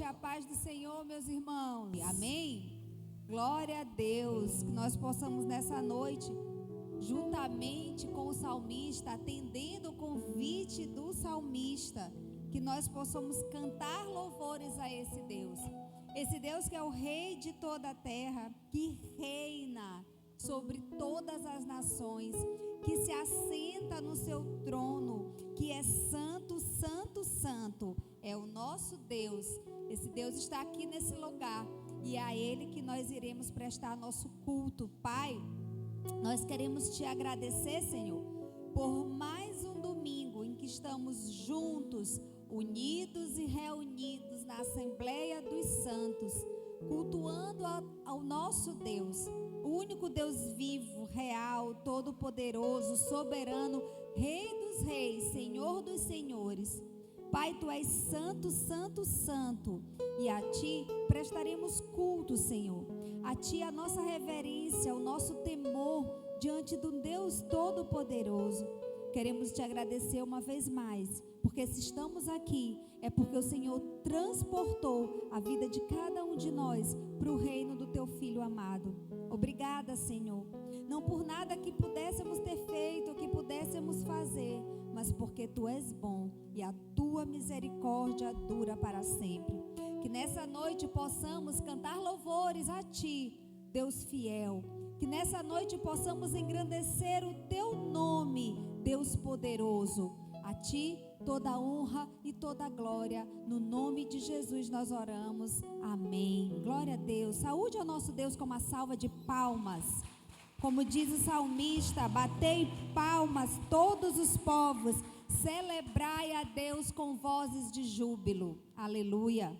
a paz do Senhor, meus irmãos. Amém? Glória a Deus. Que nós possamos nessa noite, juntamente com o salmista, atendendo o convite do salmista, que nós possamos cantar louvores a esse Deus. Esse Deus que é o Rei de toda a terra, que reina sobre todas as nações, que se assenta no seu trono, que é santo, santo, santo. É o nosso Deus. Esse Deus está aqui nesse lugar e é a Ele que nós iremos prestar nosso culto. Pai, nós queremos te agradecer, Senhor, por mais um domingo em que estamos juntos, unidos e reunidos na Assembleia dos Santos, cultuando ao nosso Deus, o único Deus vivo, real, todo-poderoso, soberano, Rei dos reis, Senhor dos senhores. Pai, Tu és santo, santo, santo, e a Ti prestaremos culto, Senhor. A Ti a nossa reverência, o nosso temor diante do Deus Todo-Poderoso. Queremos Te agradecer uma vez mais, porque se estamos aqui, é porque o Senhor transportou a vida de cada um de nós para o reino do Teu Filho amado. Obrigada, Senhor. Não por nada que pudéssemos ter feito, que pudéssemos fazer, mas porque Tu és bom e a Tua misericórdia dura para sempre. Que nessa noite possamos cantar louvores a Ti, Deus fiel. Que nessa noite possamos engrandecer o Teu nome, Deus poderoso. A Ti toda a honra e toda a glória. No nome de Jesus nós oramos. Amém. Glória a Deus. Saúde ao nosso Deus com uma salva de palmas. Como diz o salmista, batei palmas todos os povos, celebrai a Deus com vozes de júbilo. Aleluia.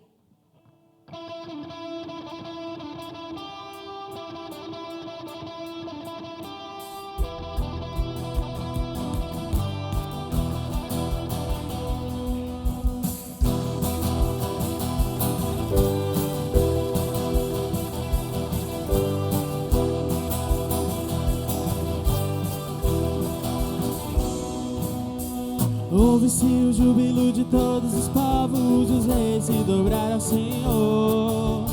Ouve-se o júbilo de todos os povos, os reis se dobraram ao Senhor.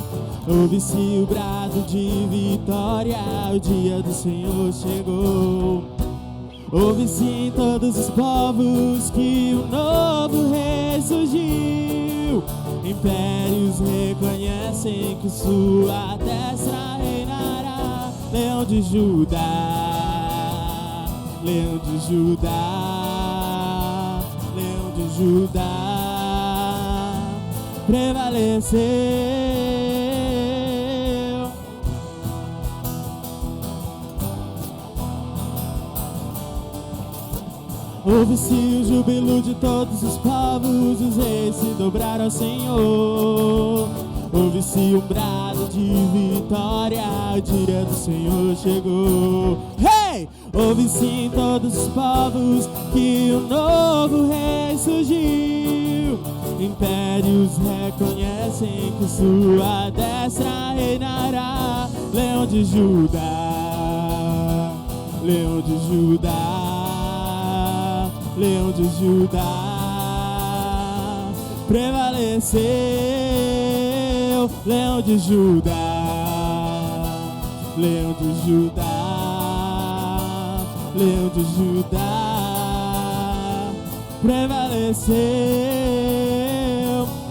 Ouve-se o brado de vitória, o dia do Senhor chegou. Ouve-se em todos os povos que o novo rei surgiu. Impérios reconhecem que sua destra reinará. Leão de Judá, Leão de Judá, Judá prevaleceu. Ouve-se o júbilo de todos os povos, os reis se dobraram ao Senhor. Ouve-se um brado de vitória, o dia do Senhor chegou. Hey! Ouve-se em todos os povos que o novo rei surgiu. Impérios reconhecem que sua destra reinará. Leão de Judá, Leão de Judá, Leão de Judá prevaleceu. Leão de Judá, Leão de Judá, Leão de Judá prevaleceu.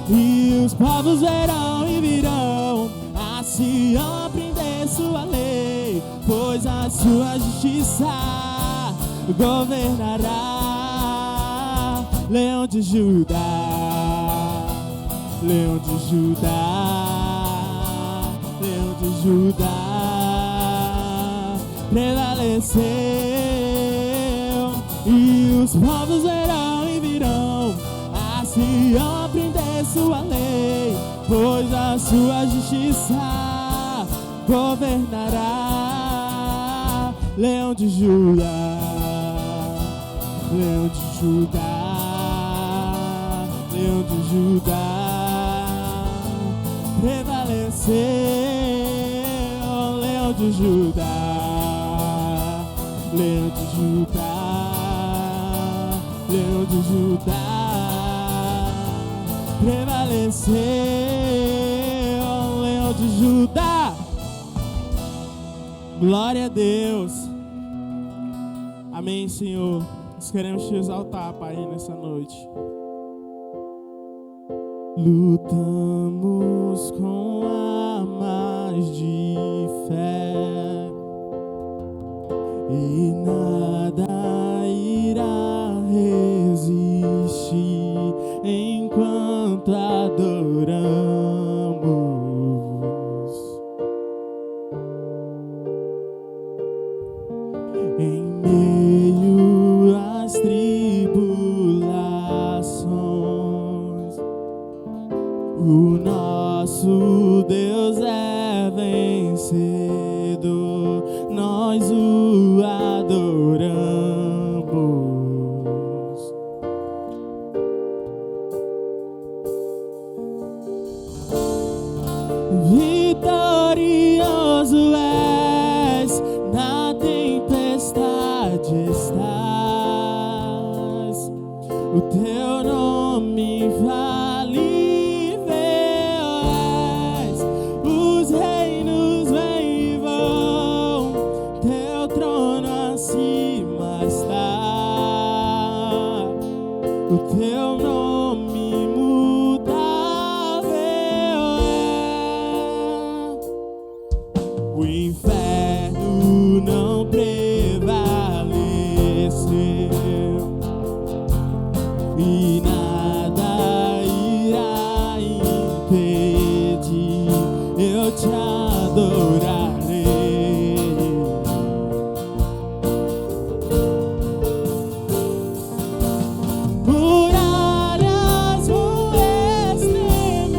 E os povos verão e virão a Sião aprender sua lei, pois a sua justiça governará. Leão de Judá, Leão de Judá, Leão de Judá prevaleceu. E os povos verão e virão a Sião aprender sua lei, pois a sua justiça governará. Leão de Judá, Leão de Judá, Leão de Judá prevaleceu. Leão de Judá, Leão de Judá, Leão de Judá prevaleceu. leão de Judá. Glória a Deus. Amém, Senhor. Nós queremos te exaltar, Pai, nessa noite. Lutamos com armas de fé e nada irá resistir enquanto adoramos. Em meio às tribulações, o nosso Deus é vencedor, nós o adoramos. Vitorioso és, na tempestade estás, o teu nome infalível és, os reinos vêm e vão, teu trono acima está, o teu nome imutável é. O inferno não prevaleceu e nada irá impedir, eu te adorarei. Muralhas vão estremecer,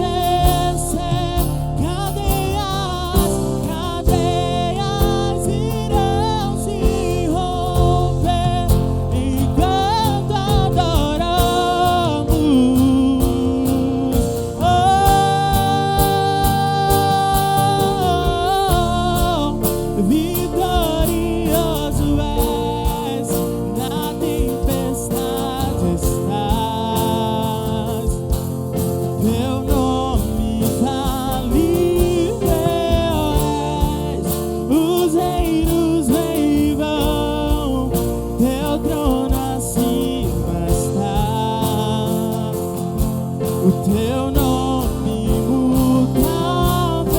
cadeias irão se romper enquanto adoramos. Vitorioso és, na tempestade estás, teu nome infalível és, os reinos vêm e vão, teu trono acima está, o teu nome imutável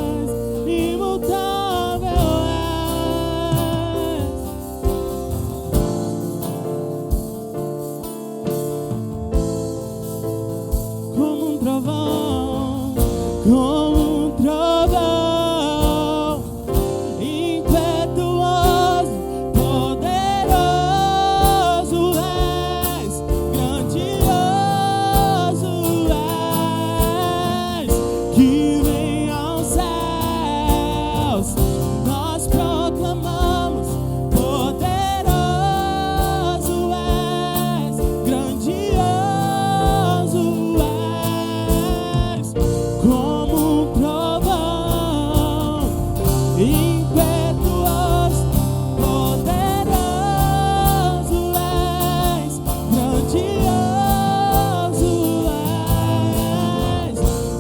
és, imutável és. Como um trovão, impetuoso, poderoso és, grandioso és, que vem aos céus, nós proclamamos, poderoso és, grandioso és, como um trovão, impetuoso, poderoso és, grandioso és,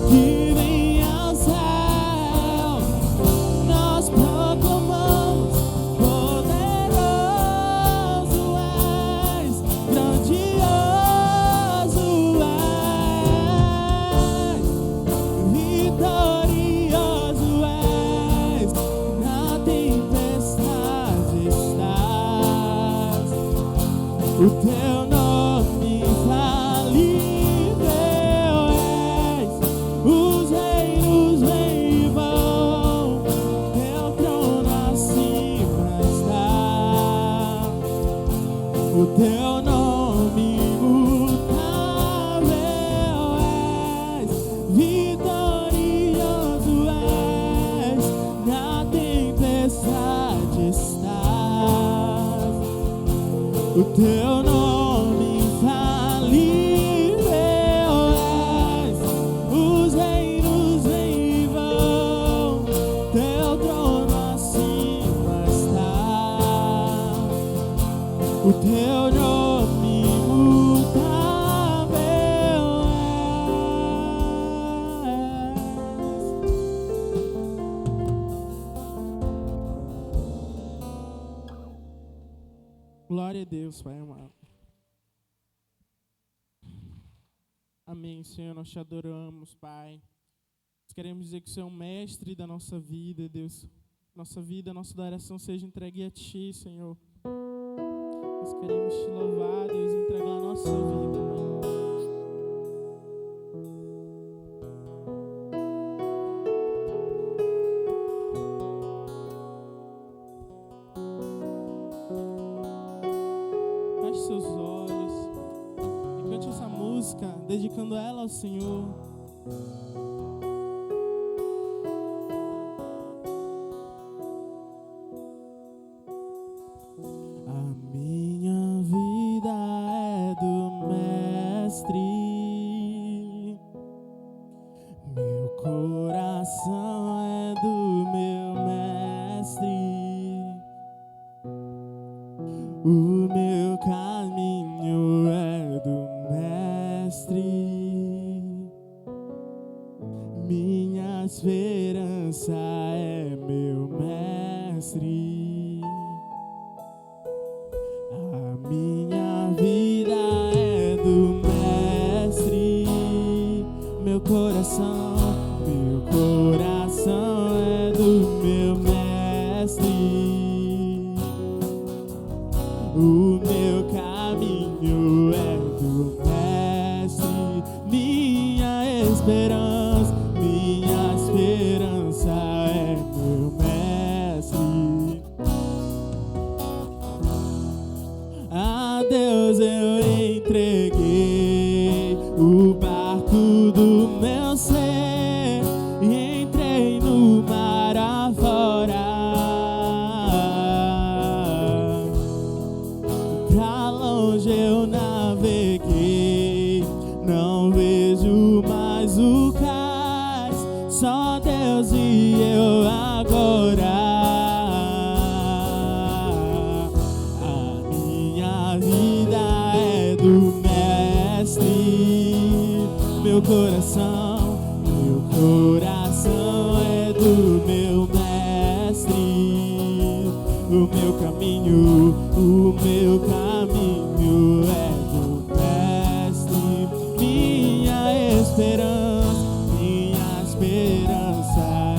que vem ao céu, nós proclamamos, poderoso és, grandioso és, vitorioso és, na tempestade estás, o teu nome infalível és, os reinos vêm e vão, teu trono acima está, o teu nome imutável és, vitorioso és, na tempestade estás, o teu nome infalível és, os reinos vêm e vão, teu trono acima está, o teu nome imutável é. Glória a Deus, Pai amado. Amém, Senhor, nós te adoramos, Pai. Nós queremos dizer que o Senhor é o mestre da nossa vida, Deus. Nossa vida, nossa adoração seja entregue a Ti, Senhor. Nós queremos Te louvar, Deus, e entregar a nossa vida, Pai. Feche seus olhos e cante essa música, dedicando ela ao Senhor. O meu caminho é do Mestre, minha esperança é meu Mestre. A minha vida é do Mestre, meu coração é do meu Mestre. O meu caminho é do Mestre, minha esperança é meu Mestre. A Deus eu entreguei o barco do meu ser e entrei no mar afora. Eu naveguei, não vejo mais o cais, só Deus e eu agora. A minha vida é do Mestre, meu coração é do meu Mestre. O meu caminho é do Mestre, minha esperança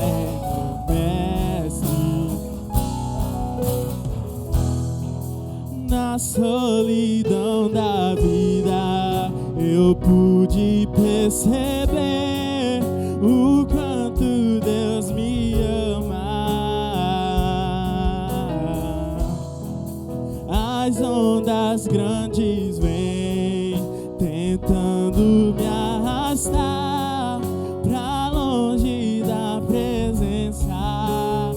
é do Mestre. Na solidão da vida eu pude perceber o quanto Deus me ama. As ondas grandes vêm tentando me arrastar pra longe da presença. A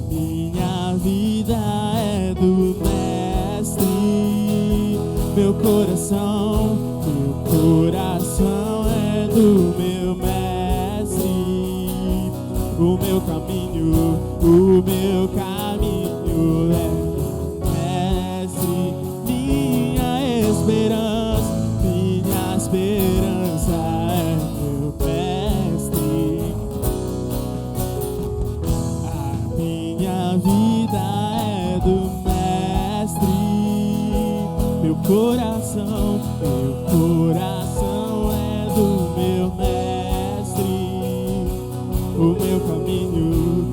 minha vida é do Mestre, meu coração é do meu Mestre. O meu caminho é do Mestre, minha esperança é meu Mestre. A minha vida é do Mestre, meu coração é do meu Mestre. O meu caminho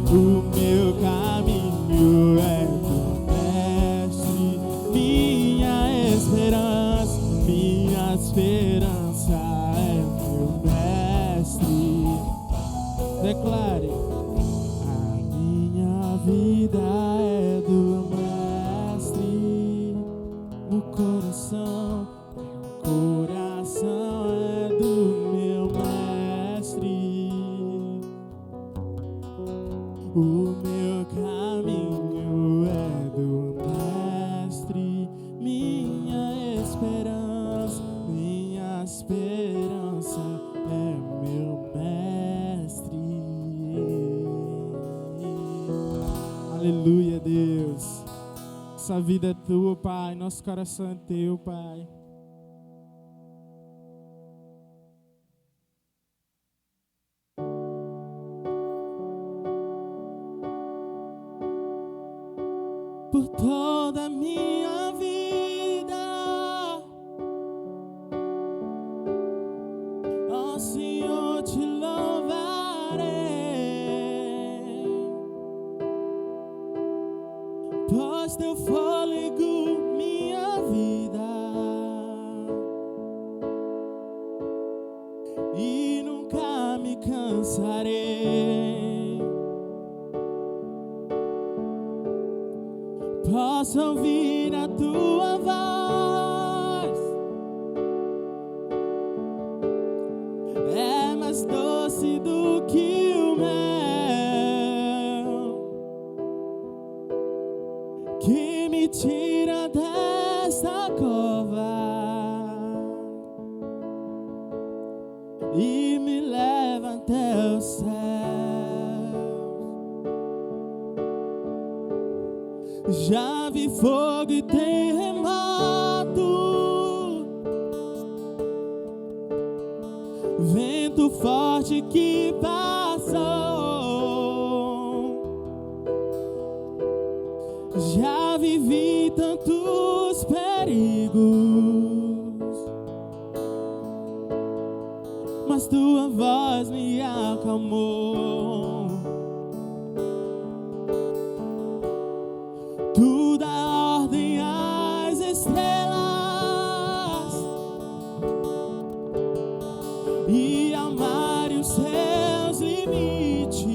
é do Mestre, minha esperança é meu Mestre. Declare: a minha vida é do Mestre, meu coração é do meu Mestre. O meu caminho é do Mestre, minha esperança é meu Mestre. Aleluia, Deus. Essa vida é tua, Pai. Nosso coração é teu, Pai. por toda a minha vida. Ó Senhor, te louvarei, pois teu fôlego minha vida, e nunca me cansarei. Posso ouvir a tua voz, é mais doce do que o mel, que me tira desta cova e me leva até o céu. Já vi fogo e terremoto, vento forte que passou. Já vivi tantos perigos, mas tua voz me acalmou. Tu dá ordem às estrelas e ao mar e os seus limites.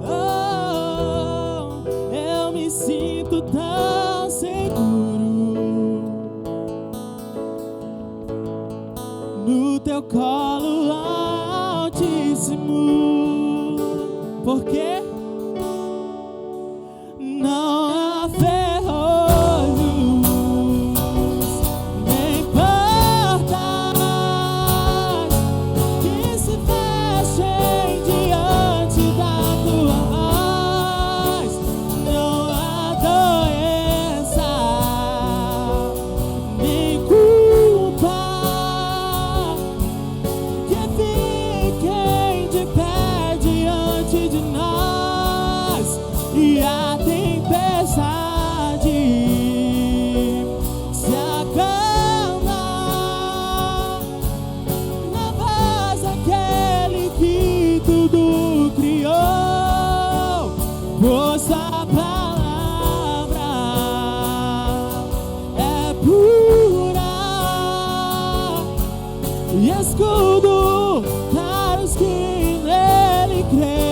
Oh, eu me sinto tão seguro no teu colo altíssimo. Por quê? Não há ferrolhos nem portas que se fechem diante da tua voz. Não há doença nem culpa que fiquem de pé diante de nós. E a tempestade se acalma na voz daquele que tudo criou, pois a palavra é pura e escudo para os que nele creem.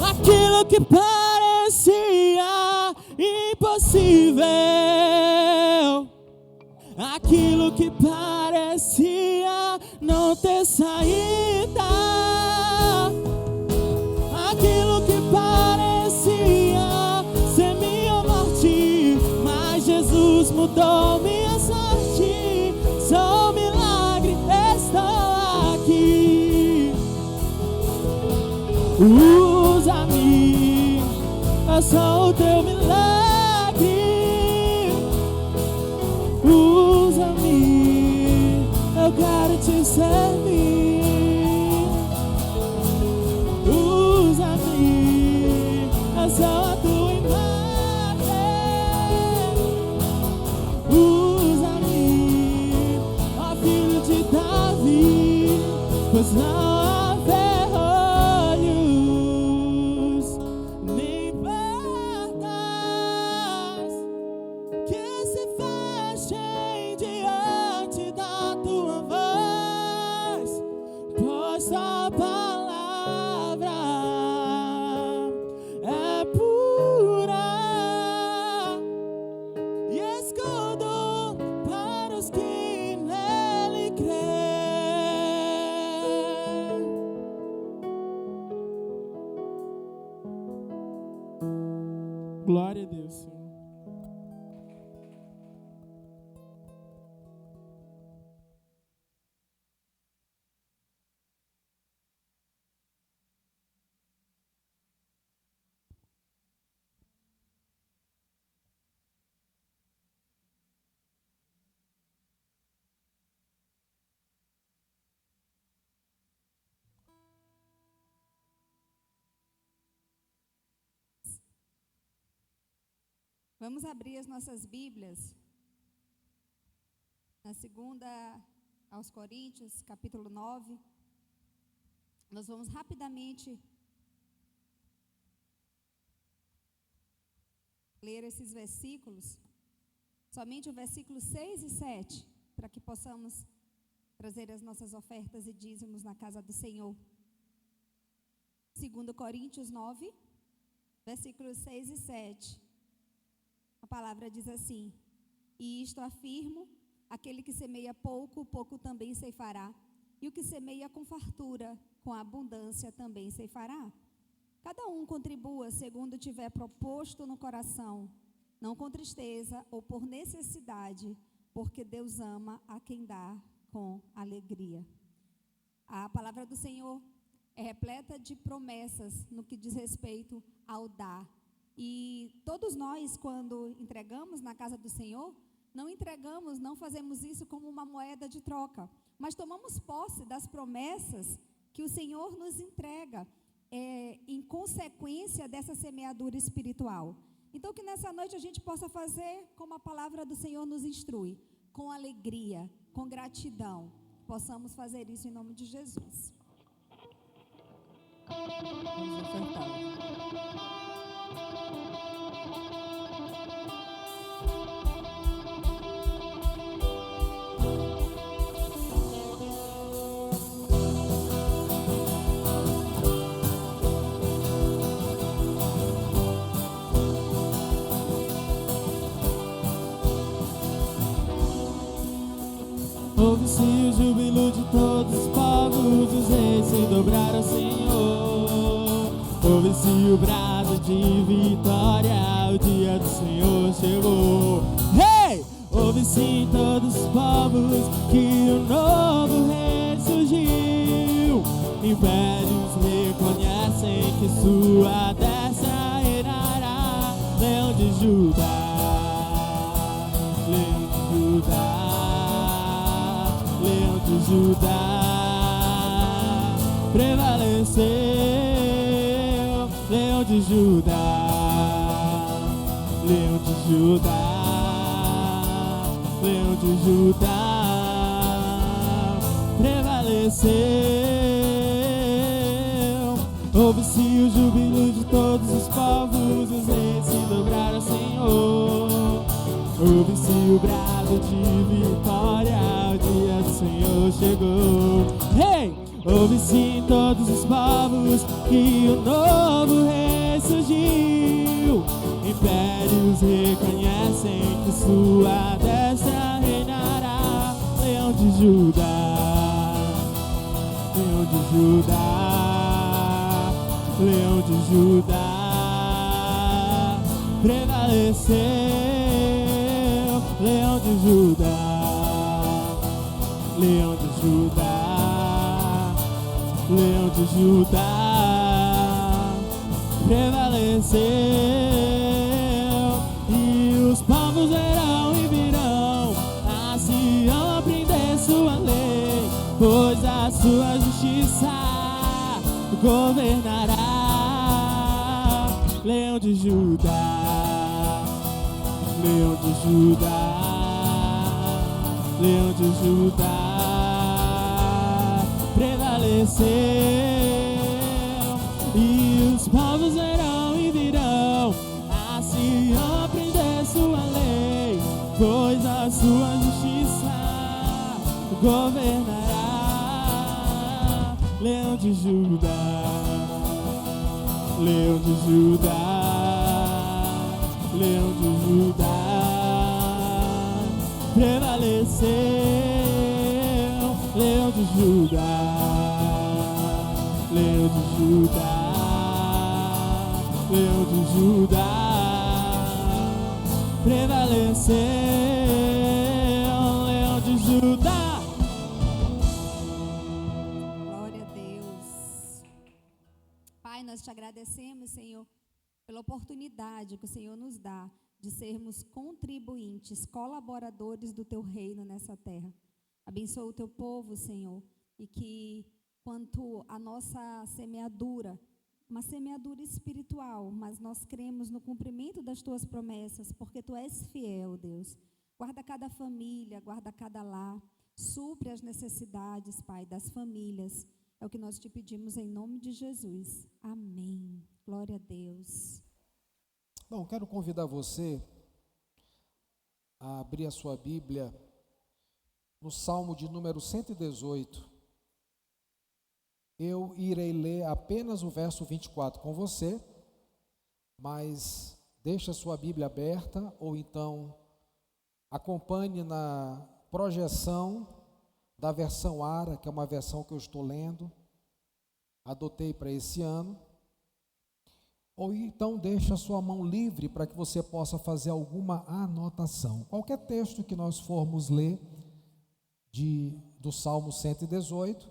Aquilo que parecia impossível, aquilo que parecia não ter saída, aquilo que parecia ser minha morte, mas Jesus mudou minha sorte. Sou um milagre, estou aqui. Usa-me, eu sou o teu milagre. Usa-me, eu quero te servir. Usa-me, eu sou a tua imagem. Usa-me, ó filho de Davi, pois não há ferrolhos nem portas que se fechem diante da tua voz, pois a palavra é pura e escudo para os que nele creem. Glória a Deus, Senhor. Vamos abrir as nossas Bíblias na segunda aos Coríntios, capítulo 9. Nós vamos rapidamente ler esses versículos, somente o versículo 6 e 7, para que possamos trazer as nossas ofertas e dízimos na casa do Senhor. 2 Coríntios 9, versículos 6 e 7. A palavra diz assim: e isto afirmo, aquele que semeia pouco, pouco também ceifará, e o que semeia com fartura, com abundância também ceifará. Cada um contribua segundo tiver proposto no coração, não com tristeza ou por necessidade, porque Deus ama a quem dá com alegria. A palavra do Senhor é repleta de promessas no que diz respeito ao dar. E todos nós, quando entregamos na casa do Senhor, não fazemos isso como uma moeda de troca, mas tomamos posse das promessas que o Senhor nos entrega, em consequência dessa semeadura espiritual. Então, que nessa noite a gente possa fazer como a palavra do Senhor nos instrui, com alegria, com gratidão. Possamos fazer isso em nome de Jesus. Vamos ofertar. Ouve-se o júbilo de todos os povos, os reis se dobraram ao Senhor. Ouve-se o brado de vitória, o dia do Senhor chegou. Hey! Ouve-se em todos os povos que o novo rei surgiu. Impérios reconhecem que sua destra reinará. Leão de Judá, Leão de Judá, Leão de Judá, prevaleceu. Leão de Judá, Leão de Judá, Leão de Judá, prevaleceu. Ouve-se o júbilo de todos os povos, os reis se dobraram ao Senhor. Ouve-se o brado de vitória, o dia do Senhor chegou. Hey! Ouve-se em todos os povos que o novo rei surgiu. Impérios reconhecem que sua destra reinará. Leão de Judá, Leão de Judá, Leão de Judá, prevaleceu. Leão de Judá, Leão de Judá, Leão de Judá, prevaleceu. E os povos verão e virão a Sião aprender sua lei, pois a sua justiça governará. Leão de Judá, Leão de Judá, Leão de Judá, prevaleceu. E os povos verão e virão a Sião aprender sua lei, pois a sua justiça governará. Leão de Judá, Leão de Judá, Leão de Judá, prevaleceu. Leão de Judá, Leão de Judá, Leão de Judá, prevaleceu. Leão de Judá. Glória a Deus. Pai, nós te agradecemos, Senhor, pela oportunidade que o Senhor nos dá de sermos contribuintes, colaboradores do teu reino nessa terra. Abençoa o teu povo, Senhor, e que quanto a nossa semeadura uma semeadura espiritual, mas nós cremos no cumprimento das tuas promessas, porque tu és fiel, Deus. Guarda cada família, guarda cada lar, supre as necessidades, Pai, das famílias. É o que nós te pedimos em nome de Jesus. Amém. Glória a Deus. Bom, quero convidar você a abrir a sua Bíblia no Salmo de número 118. Eu irei ler apenas o verso 24 com você, mas deixe a sua Bíblia aberta ou então acompanhe na projeção da versão ARA, que é uma versão que eu estou lendo, adotei para esse ano, ou então deixe a sua mão livre para que você possa fazer alguma anotação. Qualquer texto que nós formos ler do Salmo 118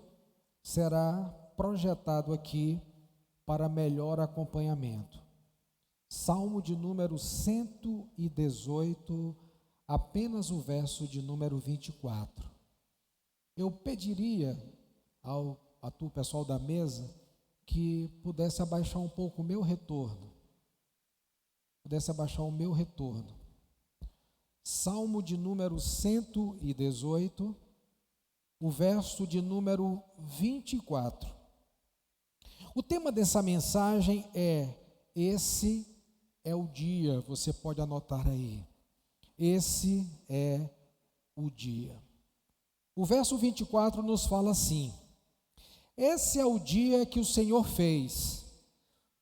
será projetado aqui para melhor acompanhamento. Salmo de número 118, apenas o verso de número 24. Eu pediria a tu, pessoal da mesa, que pudesse abaixar um pouco o meu retorno. Salmo de número 118, o verso de número 24. O tema dessa mensagem é: esse é o dia. Você pode anotar aí. Esse é o dia. O verso 24 nos fala assim: esse é o dia que o Senhor fez,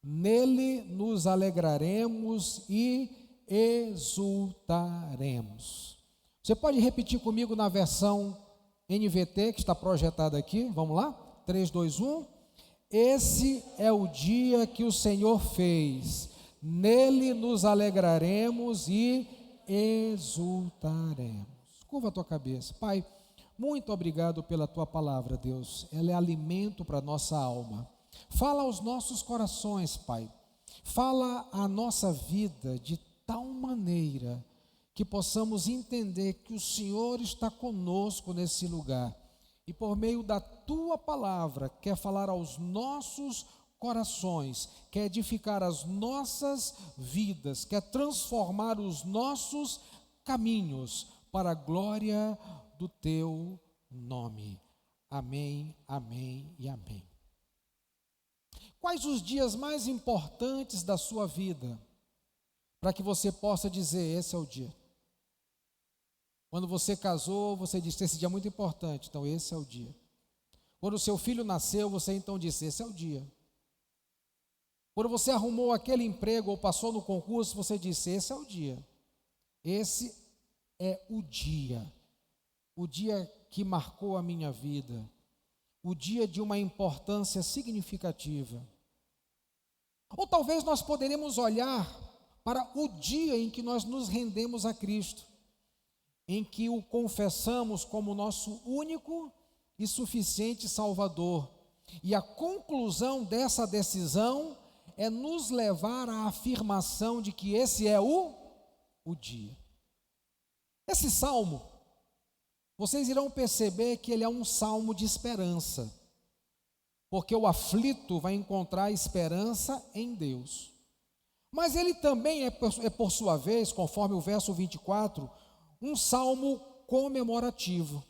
nele nos alegraremos e exultaremos. Você pode repetir comigo na versão NVT que está projetada aqui? Vamos lá? 3, 2, 1. Esse é o dia que o Senhor fez, nele nos alegraremos e exultaremos. Curva a tua cabeça. Pai, muito obrigado pela tua palavra, Deus. Ela é alimento para a nossa alma. Fala aos nossos corações, Pai. Fala a nossa vida de tal maneira que possamos entender que o Senhor está conosco nesse lugar. E por meio da tua palavra, quer falar aos nossos corações, quer edificar as nossas vidas, quer transformar os nossos caminhos para a glória do teu nome. Amém, amém e amém. Quais os dias mais importantes da sua vida, para que você possa dizer: esse é o dia? Quando você casou, você disse: esse dia é muito importante, então esse é o dia. Quando o seu filho nasceu, você então disse: esse é o dia. Quando você arrumou aquele emprego ou passou no concurso, você disse: esse é o dia. Esse é o dia que marcou a minha vida, o dia de uma importância significativa. Ou talvez nós poderemos olhar para o dia em que nós nos rendemos a Cristo, em que o confessamos como nosso único e suficiente Salvador. E a conclusão dessa decisão é nos levar à afirmação de que esse é o dia. Esse salmo, vocês irão perceber que ele é um salmo de esperança, porque o aflito vai encontrar esperança em Deus. Mas ele também é por sua vez, conforme o verso 24, um salmo comemorativo.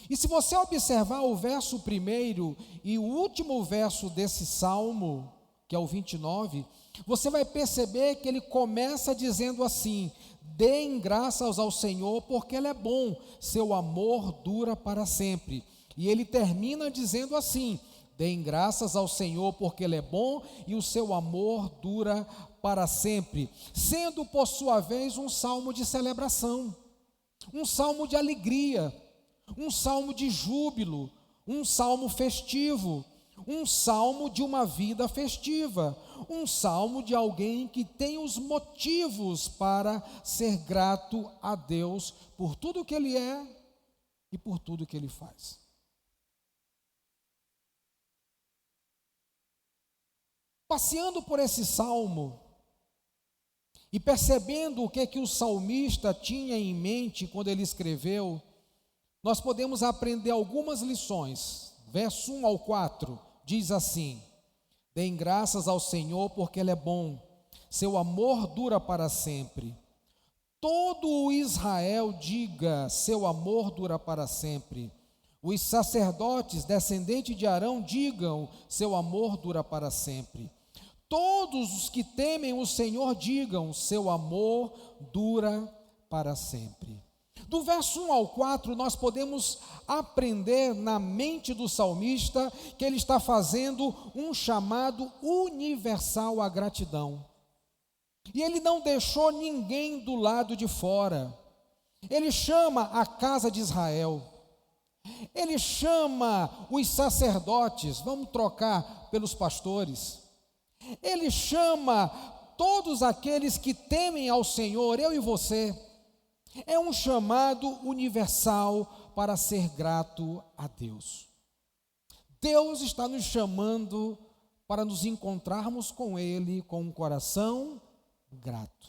E se você observar o verso primeiro e o último verso desse salmo, que é o 29, você vai perceber que ele começa dizendo assim: deem graças ao Senhor, porque Ele é bom, seu amor dura para sempre. E ele termina dizendo assim: deem graças ao Senhor, porque Ele é bom e o seu amor dura para sempre. Sendo, por sua vez, um salmo de celebração, um salmo de alegria, um salmo de júbilo, um salmo festivo, um salmo de uma vida festiva, um salmo de alguém que tem os motivos para ser grato a Deus por tudo que Ele é e por tudo que Ele faz. Passeando por esse salmo e percebendo o que o salmista tinha em mente quando ele escreveu, nós podemos aprender algumas lições. Verso 1 ao 4 diz assim: Deem graças ao Senhor, porque Ele é bom, seu amor dura para sempre. Todo o Israel diga, seu amor dura para sempre. Os sacerdotes, descendentes de Arão, digam, seu amor dura para sempre. Todos os que temem o Senhor digam, seu amor dura para sempre. Do verso 1 ao 4, nós podemos aprender na mente do salmista que ele está fazendo um chamado universal à gratidão. E ele não deixou ninguém do lado de fora. Ele chama a casa de Israel. Ele chama os sacerdotes, vamos trocar pelos pastores. Ele chama todos aqueles que temem ao Senhor, eu e você. É um chamado universal para ser grato a Deus. Deus está nos chamando para nos encontrarmos com Ele com um coração grato.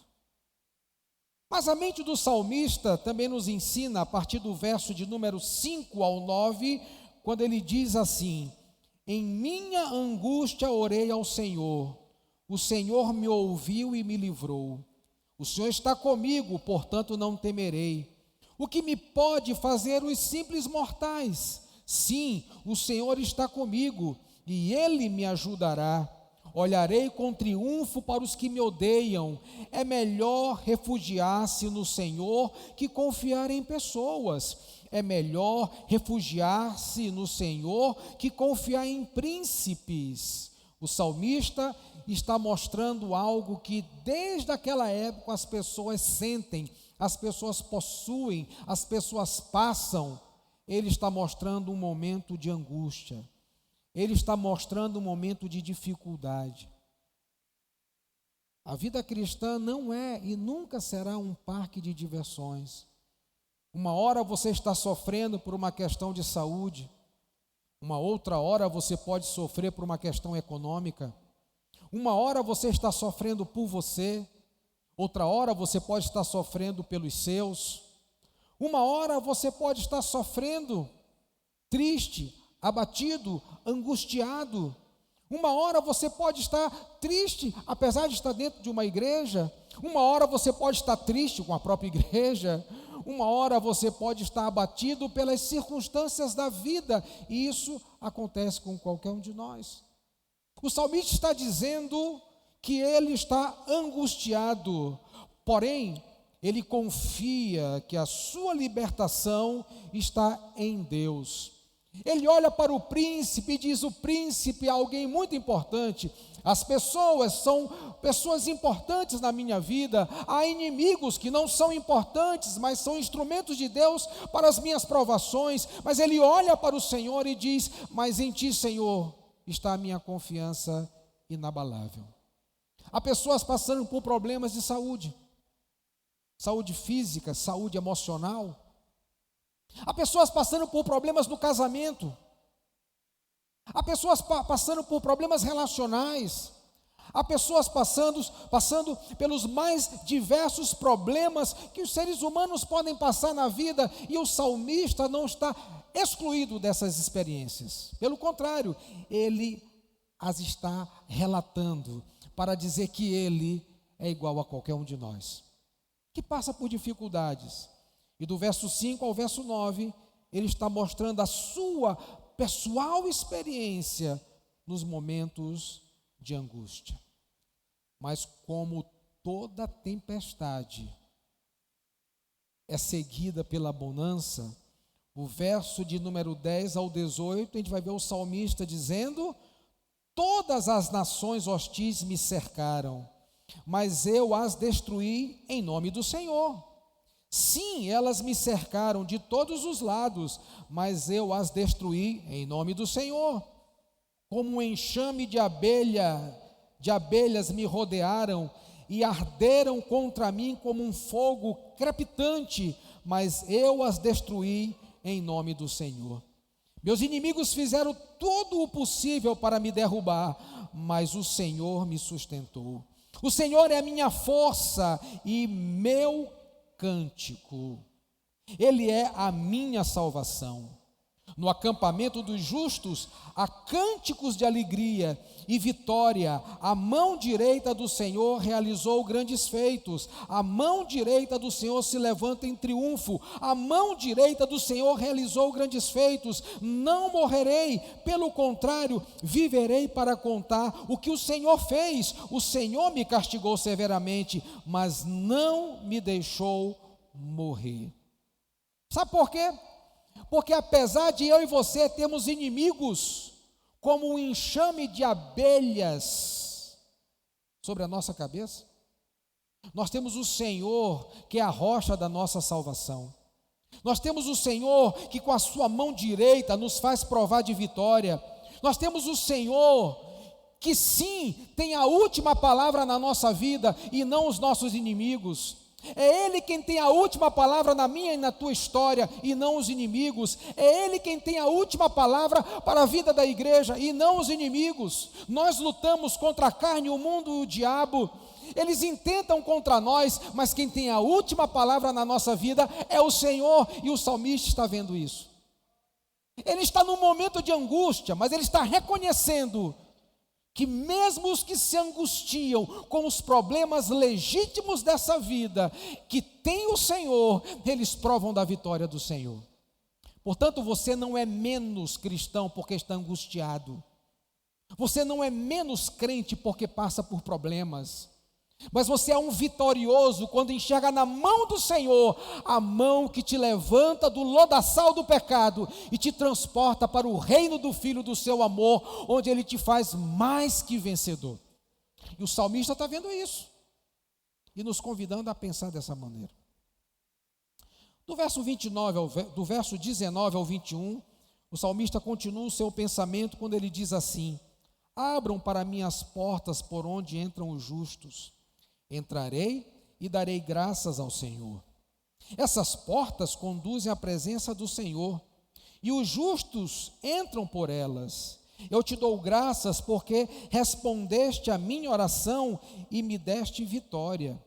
Mas a mente do salmista também nos ensina, a partir do verso de número 5 ao 9, quando ele diz assim: em minha angústia orei ao Senhor, o Senhor me ouviu e me livrou. O Senhor está comigo, portanto não temerei. O que me pode fazer os simples mortais? Sim, o Senhor está comigo e Ele me ajudará. Olharei com triunfo para os que me odeiam. É melhor refugiar-se no Senhor que confiar em pessoas. É melhor refugiar-se no Senhor que confiar em príncipes. O salmista está mostrando algo que desde aquela época as pessoas sentem, as pessoas possuem, as pessoas passam. Ele está mostrando um momento de angústia. Ele está mostrando um momento de dificuldade. A vida cristã não é e nunca será um parque de diversões. Uma hora você está sofrendo por uma questão de saúde, uma outra hora você pode sofrer por uma questão econômica, uma hora você está sofrendo por você, outra hora você pode estar sofrendo pelos seus, uma hora você pode estar sofrendo triste, abatido, angustiado. Uma hora você pode estar triste, apesar de estar dentro de uma igreja. Uma hora você pode estar triste com a própria igreja. Uma hora você pode estar abatido pelas circunstâncias da vida. E isso acontece com qualquer um de nós. O salmista está dizendo que ele está angustiado, porém, ele confia que a sua libertação está em Deus. Ele olha para o príncipe e diz: o príncipe é alguém muito importante. As pessoas são pessoas importantes na minha vida. Há inimigos que não são importantes, mas são instrumentos de Deus para as minhas provações. Mas ele olha para o Senhor e diz: mas em ti, Senhor, está a minha confiança inabalável. Há pessoas passando por problemas de saúde, saúde física, saúde emocional. Há pessoas passando por problemas no casamento. Há pessoas passando por problemas relacionais. Há pessoas passando pelos mais diversos problemas que os seres humanos podem passar na vida, e o salmista não está excluído dessas experiências. Pelo contrário, ele as está relatando para dizer que ele é igual a qualquer um de nós, que passa por dificuldades. E do verso 5 ao verso 9, ele está mostrando a sua pessoal experiência nos momentos de angústia. Mas como toda tempestade é seguida pela bonança, o verso de número 10 ao 18, a gente vai ver o salmista dizendo: todas as nações hostis me cercaram, mas eu as destruí em nome do Senhor. Sim, elas me cercaram de todos os lados, mas eu as destruí em nome do Senhor. Como um enxame de abelhas me rodearam e arderam contra mim como um fogo crepitante, mas eu as destruí em nome do Senhor. Meus inimigos fizeram todo o possível para me derrubar, mas o Senhor me sustentou. O Senhor é a minha força e meu cântico. Ele é a minha salvação. No acampamento dos justos há cânticos de alegria e vitória. A mão direita do Senhor realizou grandes feitos. A mão direita do Senhor se levanta em triunfo. A mão direita do Senhor realizou grandes feitos. Não morrerei, pelo contrário, viverei para contar o que o Senhor fez. O Senhor me castigou severamente, mas não me deixou morrer. Sabe por quê? Porque apesar de eu e você termos inimigos como um enxame de abelhas sobre a nossa cabeça, nós temos o Senhor que é a rocha da nossa salvação. Nós temos o Senhor que com a sua mão direita nos faz provar de vitória. Nós temos o Senhor que sim tem a última palavra na nossa vida e não os nossos inimigos. É Ele quem tem a última palavra na minha e na tua história, e não os inimigos. É Ele quem tem a última palavra para a vida da igreja, e não os inimigos. Nós lutamos contra a carne, o mundo e o diabo. Eles intentam contra nós, mas quem tem a última palavra na nossa vida é o Senhor, e o salmista está vendo isso. Ele está num momento de angústia, mas ele está reconhecendo que mesmo os que se angustiam com os problemas legítimos dessa vida, que tem o Senhor, eles provam da vitória do Senhor. Portanto, você não é menos cristão porque está angustiado. Você não é menos crente porque passa por problemas. Mas você é um vitorioso quando enxerga na mão do Senhor, a mão que te levanta do lodaçal do pecado e te transporta para o reino do Filho do seu amor, onde Ele te faz mais que vencedor. E o salmista está vendo isso e nos convidando a pensar dessa maneira. Do verso 19 ao 21, o salmista continua o seu pensamento quando ele diz assim: abram para mim as portas por onde entram os justos. Entrarei e darei graças ao Senhor. Essas portas conduzem à presença do Senhor, e os justos entram por elas. Eu te dou graças porque respondeste à minha oração e me deste vitória.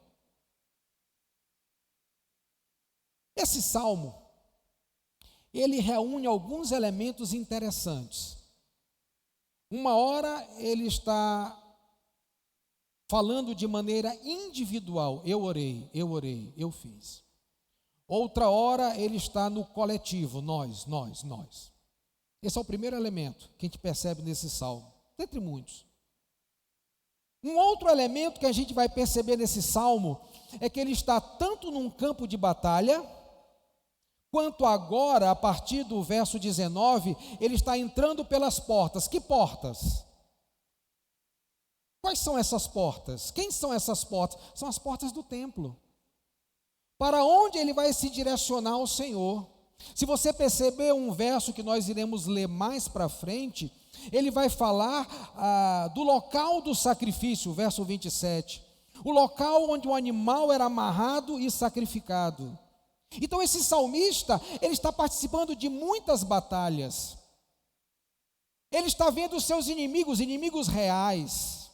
Esse salmo, ele reúne alguns elementos interessantes. Uma hora ele está falando de maneira individual, eu orei, eu fiz. Outra hora ele está no coletivo, nós. Esse é o primeiro elemento que a gente percebe nesse salmo, dentre muitos. Um outro elemento que a gente vai perceber nesse salmo é que ele está tanto num campo de batalha, quanto agora, a partir do verso 19, ele está entrando pelas portas. Que portas? Quais são essas portas? Quem são essas portas? São as portas do templo. Para onde ele vai se direcionar ao Senhor? Se você perceber um verso que nós iremos ler mais para frente, ele vai falar do local do sacrifício, verso 27. O local onde o animal era amarrado e sacrificado. Então esse salmista, ele está participando de muitas batalhas. Ele está vendo os seus inimigos reais.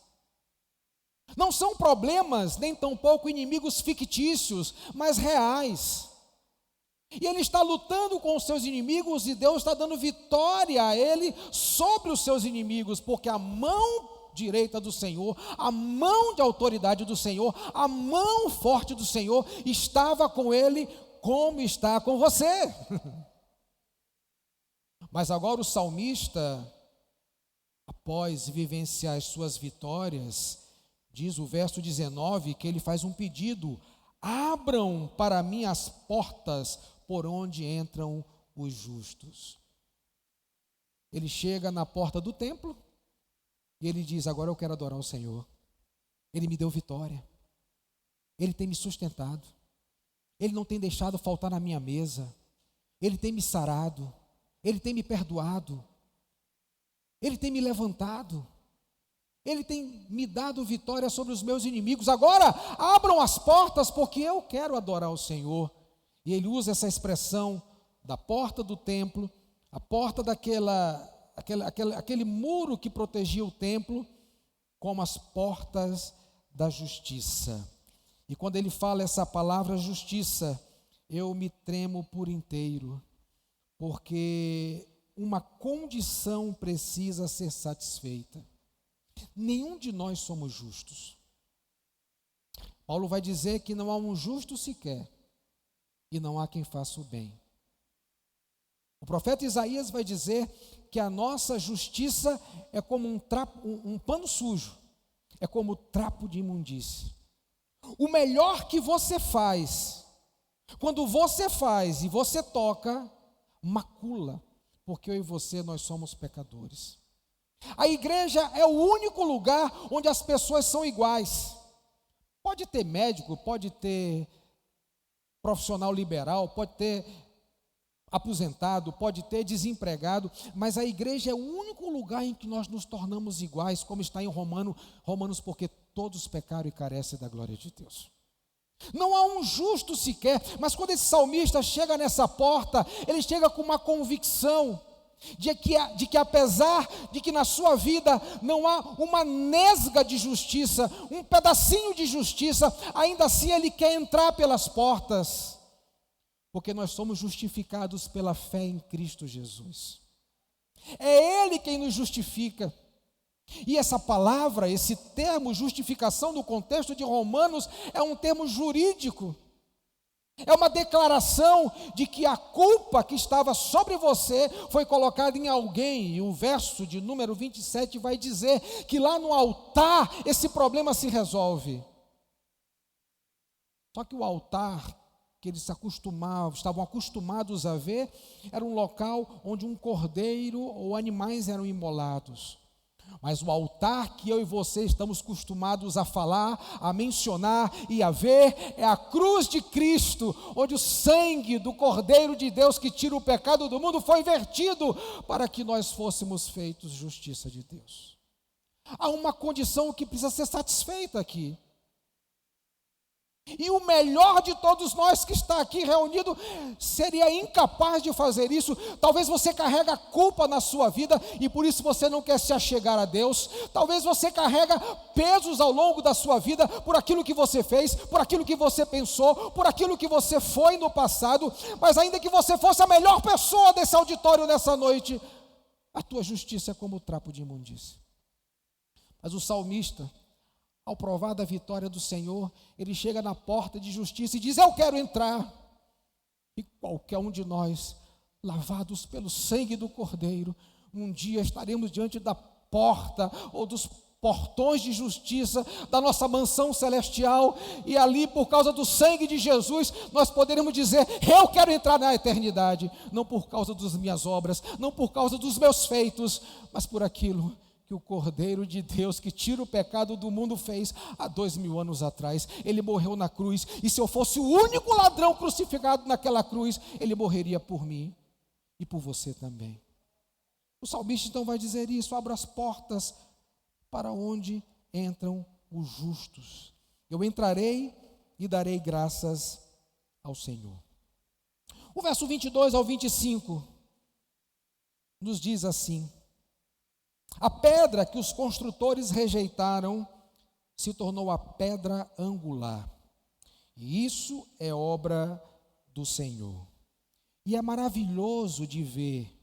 Não são problemas, nem tampouco inimigos fictícios, mas reais. E ele está lutando com os seus inimigos e Deus está dando vitória a ele sobre os seus inimigos, porque a mão direita do Senhor, a mão de autoridade do Senhor, a mão forte do Senhor estava com ele como está com você. Mas agora o salmista, após vivenciar as suas vitórias, diz o verso 19 que ele faz um pedido: abram para mim as portas por onde entram os justos. Ele chega na porta do templo e ele diz: agora eu quero adorar o Senhor. Ele me deu vitória, Ele tem me sustentado, Ele não tem deixado faltar na minha mesa, Ele tem me sarado, Ele tem me perdoado, Ele tem me levantado, Ele tem me dado vitória sobre os meus inimigos. Agora abram as portas porque eu quero adorar o Senhor. E ele usa essa expressão da porta do templo, a porta aquele muro que protegia o templo, como as portas da justiça. E quando ele fala essa palavra justiça, eu me tremo por inteiro, porque uma condição precisa ser satisfeita. Nenhum de nós somos justos. Paulo vai dizer que não há um justo sequer, e não há quem faça o bem. O profeta Isaías vai dizer que a nossa justiça é como um pano sujo, é como trapo de imundície. O melhor que você faz, quando você faz e você toca, macula, porque eu e você, nós somos pecadores. A igreja é o único lugar onde as pessoas são iguais. Pode ter médico, pode ter profissional liberal, pode ter aposentado, pode ter desempregado, mas a igreja é o único lugar em que nós nos tornamos iguais, como está em Romanos, porque todos pecaram e carecem da glória de Deus. Não há um justo sequer, mas quando esse salmista chega nessa porta, ele chega com uma convicção de que apesar de que na sua vida não há uma nesga de justiça, um pedacinho de justiça, ainda assim ele quer entrar pelas portas, porque nós somos justificados pela fé em Cristo Jesus. É Ele quem nos justifica. E essa palavra, esse termo justificação no contexto de Romanos é um termo jurídico. É uma declaração de que a culpa que estava sobre você foi colocada em alguém. E o verso de número 27 vai dizer que lá no altar esse problema se resolve. Só que o altar que eles estavam acostumados a ver era um local onde um cordeiro ou animais eram imolados. Mas o altar que eu e você estamos acostumados a falar, a mencionar e a ver, é a cruz de Cristo, onde o sangue do Cordeiro de Deus que tira o pecado do mundo foi vertido para que nós fôssemos feitos justiça de Deus. Há uma condição que precisa ser satisfeita aqui. E o melhor de todos nós que está aqui reunido seria incapaz de fazer isso. Talvez você carrega culpa na sua vida e por isso você não quer se achegar a Deus. Talvez você carrega pesos ao longo da sua vida por aquilo que você fez, por aquilo que você pensou, por aquilo que você foi no passado. Mas ainda que você fosse a melhor pessoa desse auditório nessa noite, a tua justiça é como trapo de imundície. Mas o salmista, ao provar da vitória do Senhor, ele chega na porta de justiça e diz: eu quero entrar. E qualquer um de nós, lavados pelo sangue do Cordeiro, um dia estaremos diante da porta ou dos portões de justiça da nossa mansão celestial, e ali, por causa do sangue de Jesus, nós poderemos dizer: eu quero entrar na eternidade, não por causa das minhas obras, não por causa dos meus feitos, mas por aquilo que o Cordeiro de Deus, que tira o pecado do mundo, fez há 2000 anos atrás. Ele morreu na cruz, e se eu fosse o único ladrão crucificado naquela cruz, ele morreria por mim e por você também. O salmista então vai dizer isso: abra as portas para onde entram os justos. Eu entrarei e darei graças ao Senhor. O verso 22 ao 25 nos diz assim: a pedra que os construtores rejeitaram se tornou a pedra angular, e isso é obra do Senhor. E é maravilhoso de ver.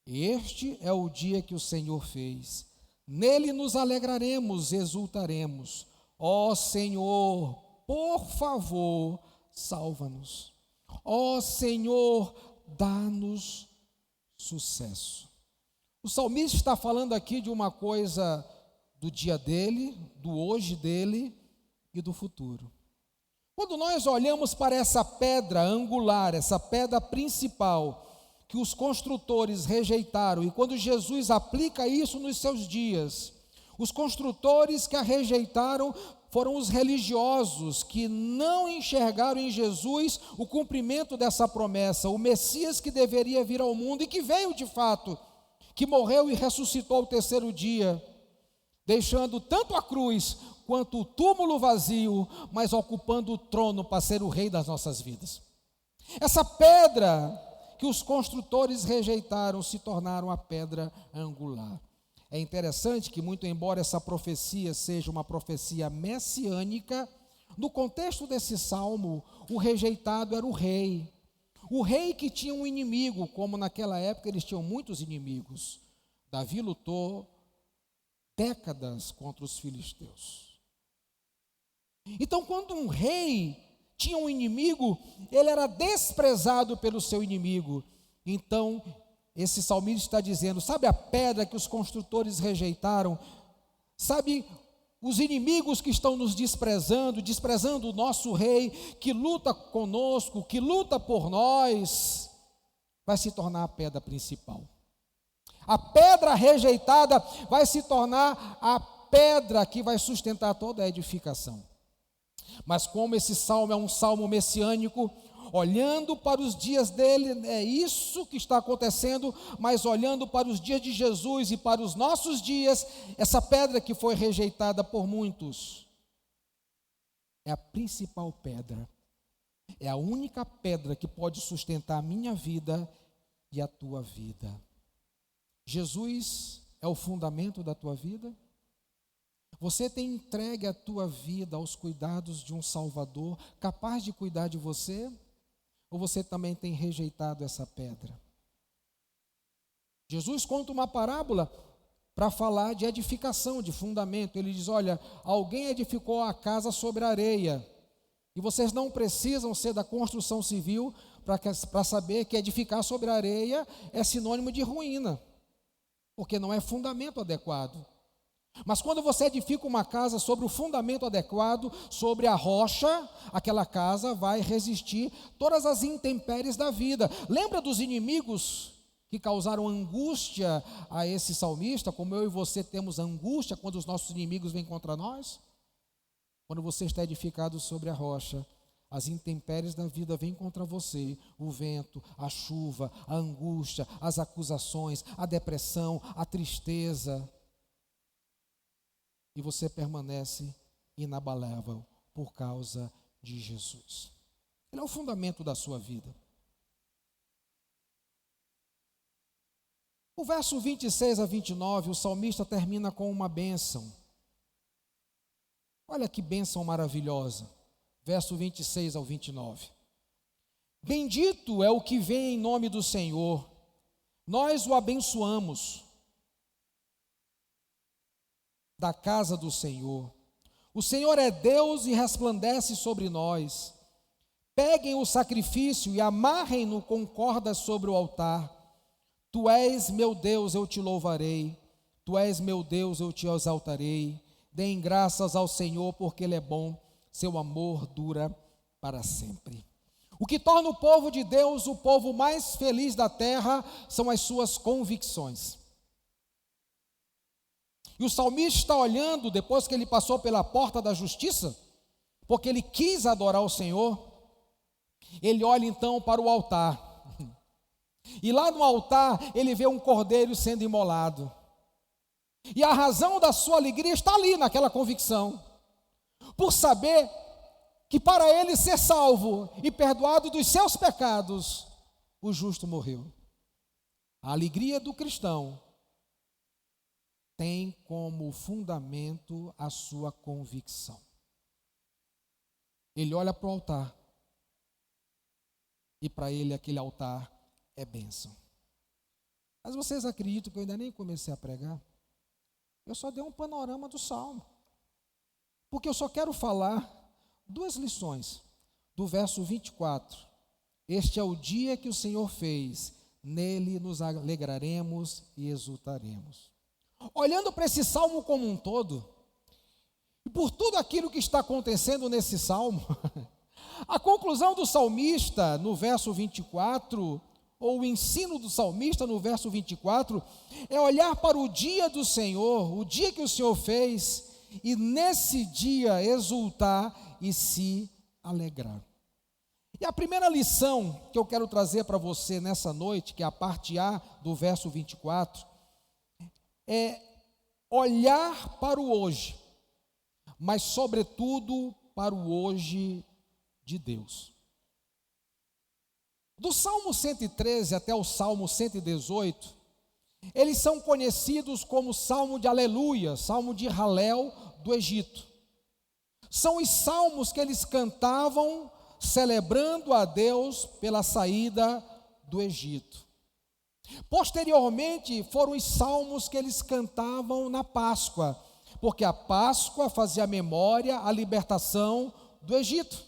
Este é o dia que o Senhor fez. Nele nos alegraremos, exultaremos. Ó Senhor, por favor, salva-nos. Ó Senhor, dá-nos sucesso. O salmista está falando aqui de uma coisa do dia dele, do hoje dele e do futuro. Quando nós olhamos para essa pedra angular, essa pedra principal, que os construtores rejeitaram, e quando Jesus aplica isso nos seus dias, os construtores que a rejeitaram foram os religiosos que não enxergaram em Jesus o cumprimento dessa promessa, o Messias que deveria vir ao mundo e que veio de fato, que morreu e ressuscitou ao terceiro dia, deixando tanto a cruz quanto o túmulo vazio, mas ocupando o trono para ser o rei das nossas vidas. Essa pedra que os construtores rejeitaram se tornaram a pedra angular. É interessante que, muito embora essa profecia seja uma profecia messiânica, no contexto desse salmo, o rejeitado era o rei. O rei que tinha um inimigo, como naquela época eles tinham muitos inimigos. Davi lutou décadas contra os filisteus. Então, quando um rei tinha um inimigo, ele era desprezado pelo seu inimigo. Então, esse salmista está dizendo: sabe a pedra que os construtores rejeitaram? Sabe os inimigos que estão nos desprezando o nosso rei, que luta conosco, que luta por nós, vai se tornar a pedra principal. A pedra rejeitada vai se tornar a pedra que vai sustentar toda a edificação. Mas como esse salmo é um salmo messiânico, olhando para os dias dele, é isso que está acontecendo, mas olhando para os dias de Jesus e para os nossos dias, essa pedra que foi rejeitada por muitos, é a principal pedra, é a única pedra que pode sustentar a minha vida e a tua vida. Jesus é o fundamento da tua vida? Você tem entregue a tua vida aos cuidados de um Salvador capaz de cuidar de você? Ou você também tem rejeitado essa pedra? Jesus conta uma parábola para falar de edificação, de fundamento. Ele diz: olha, alguém edificou a casa sobre a areia, e vocês não precisam ser da construção civil para saber que edificar sobre a areia é sinônimo de ruína, porque não é fundamento adequado. Mas quando você edifica uma casa sobre o fundamento adequado, sobre a rocha, aquela casa vai resistir todas as intempéries da vida. Lembra dos inimigos que causaram angústia a esse salmista, como eu e você temos angústia quando os nossos inimigos vêm contra nós? Quando você está edificado sobre a rocha, as intempéries da vida vêm contra você, o vento, a chuva, a angústia, as acusações, a depressão, a tristeza. E você permanece inabalável por causa de Jesus. Ele é o fundamento da sua vida. O verso 26 a 29, o salmista termina com uma bênção. Olha que bênção maravilhosa. Verso 26 ao 29. Bendito é o que vem em nome do Senhor, nós o abençoamos. Da casa do Senhor. O Senhor é Deus e resplandece sobre nós. Peguem o sacrifício e amarrem-no com cordas sobre o altar. Tu és meu Deus, eu te louvarei. Tu és meu Deus, eu te exaltarei. Deem graças ao Senhor, porque Ele é bom. Seu amor dura para sempre. O que torna o povo de Deus o povo mais feliz da terra são as suas convicções. E o salmista está olhando, depois que ele passou pela porta da justiça, porque ele quis adorar o Senhor, ele olha então para o altar. E lá no altar ele vê um cordeiro sendo imolado. E a razão da sua alegria está ali naquela convicção, por saber que para ele ser salvo e perdoado dos seus pecados, o justo morreu. A alegria do cristão tem como fundamento a sua convicção. Ele olha para o altar e para ele aquele altar é bênção. Mas vocês acreditam que eu ainda nem comecei a pregar? Eu só dei um panorama do salmo, porque eu só quero falar duas lições do verso 24. Este é o dia que o Senhor fez, nele nos alegraremos e exultaremos. Olhando para esse salmo como um todo, e por tudo aquilo que está acontecendo nesse salmo, a conclusão do salmista no verso 24, ou o ensino do salmista no verso 24, é olhar para o dia do Senhor, o dia que o Senhor fez, e nesse dia exultar e se alegrar. E a primeira lição que eu quero trazer para você nessa noite, que é a parte A do verso 24, é olhar para o hoje, mas sobretudo para o hoje de Deus. Do Salmo 113 até o Salmo 118, eles são conhecidos como Salmo de Aleluia, Salmo de Halel do Egito. São os salmos que eles cantavam celebrando a Deus pela saída do Egito. Posteriormente, foram os salmos que eles cantavam na Páscoa, porque a Páscoa fazia memória à libertação do Egito.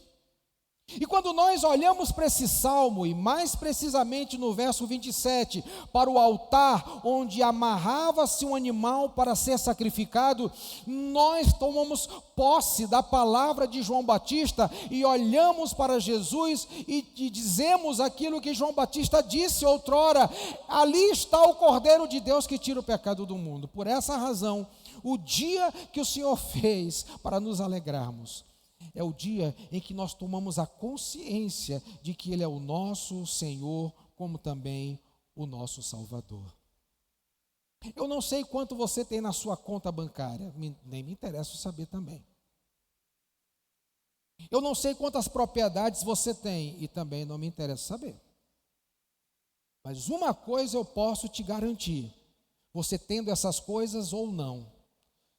E quando nós olhamos para esse salmo, e mais precisamente no verso 27, para o altar onde amarrava-se um animal para ser sacrificado, nós tomamos posse da palavra de João Batista e olhamos para Jesus e dizemos aquilo que João Batista disse outrora: ali está o Cordeiro de Deus que tira o pecado do mundo. Por essa razão, o dia que o Senhor fez para nos alegrarmos é o dia em que nós tomamos a consciência de que Ele é o nosso Senhor, como também o nosso Salvador. Eu não sei quanto você tem na sua conta bancária, nem me interessa saber também. Eu não sei quantas propriedades você tem, e também não me interessa saber. Mas uma coisa eu posso te garantir: você tendo essas coisas ou não,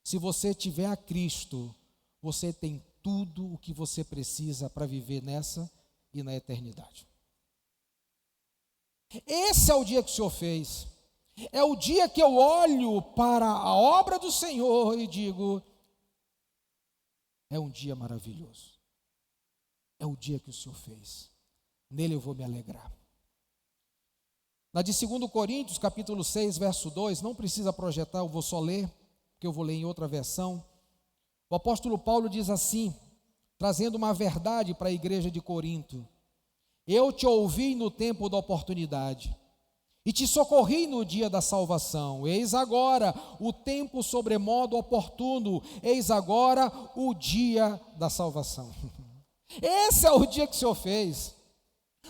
se você tiver a Cristo, você tem tudo o que você precisa para viver nessa e na eternidade. Esse é o dia que o Senhor fez. É o dia que eu olho para a obra do Senhor e digo: é um dia maravilhoso. É o dia que o Senhor fez. Nele eu vou me alegrar. Na de 2 Coríntios, capítulo 6, verso 2, não precisa projetar, eu vou só ler, porque eu vou ler em outra versão. O apóstolo Paulo diz assim, trazendo uma verdade para a igreja de Corinto: eu te ouvi no tempo da oportunidade, e te socorri no dia da salvação. Eis agora o tempo sobremodo oportuno, eis agora o dia da salvação. Esse é o dia que o Senhor fez.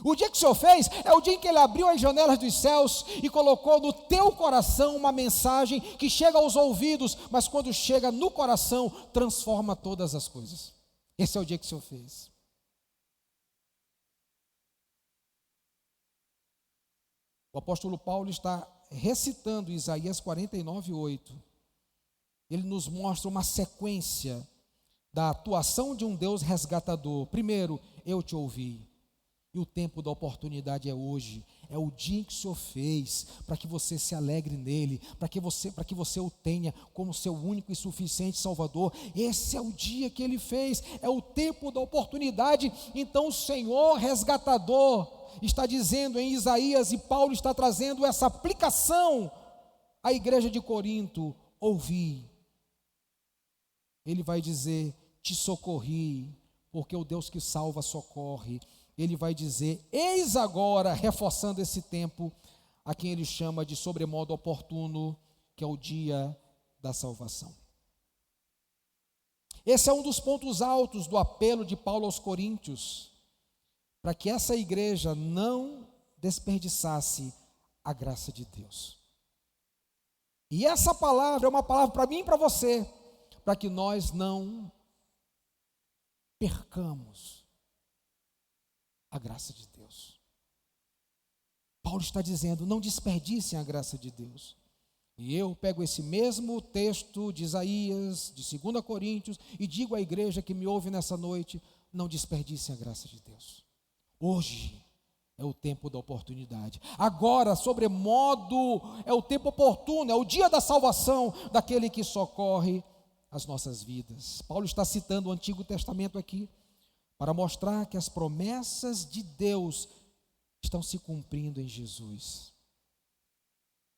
O dia que o Senhor fez é o dia em que Ele abriu as janelas dos céus e colocou no teu coração uma mensagem que chega aos ouvidos, mas quando chega no coração, transforma todas as coisas. Esse é o dia que o Senhor fez. O apóstolo Paulo está recitando Isaías 49:8. Ele nos mostra uma sequência da atuação de um Deus resgatador. Primeiro, eu te ouvi. E o tempo da oportunidade é hoje, é o dia que o Senhor fez, para que você se alegre nele, para que você o tenha como seu único e suficiente Salvador. Esse é o dia que Ele fez, é o tempo da oportunidade. Então o Senhor resgatador está dizendo em Isaías, e Paulo está trazendo essa aplicação à igreja de Corinto: ouvi. Ele vai dizer: te socorri, porque o Deus que salva socorre. Ele vai dizer: eis agora, reforçando esse tempo, a quem ele chama de sobremodo oportuno, que é o dia da salvação. Esse é um dos pontos altos do apelo de Paulo aos Coríntios, para que essa igreja não desperdiçasse a graça de Deus. E essa palavra é uma palavra para mim e para você, para que nós não percamos a graça de Deus. Paulo está dizendo: não desperdicem a graça de Deus. E eu pego esse mesmo texto de Isaías, de 2 Coríntios, e digo à igreja que me ouve nessa noite: não desperdicem a graça de Deus. Hoje é o tempo da oportunidade. Agora, sobremodo, é o tempo oportuno, é o dia da salvação daquele que socorre as nossas vidas. Paulo está citando o Antigo Testamento aqui, para mostrar que as promessas de Deus estão se cumprindo em Jesus.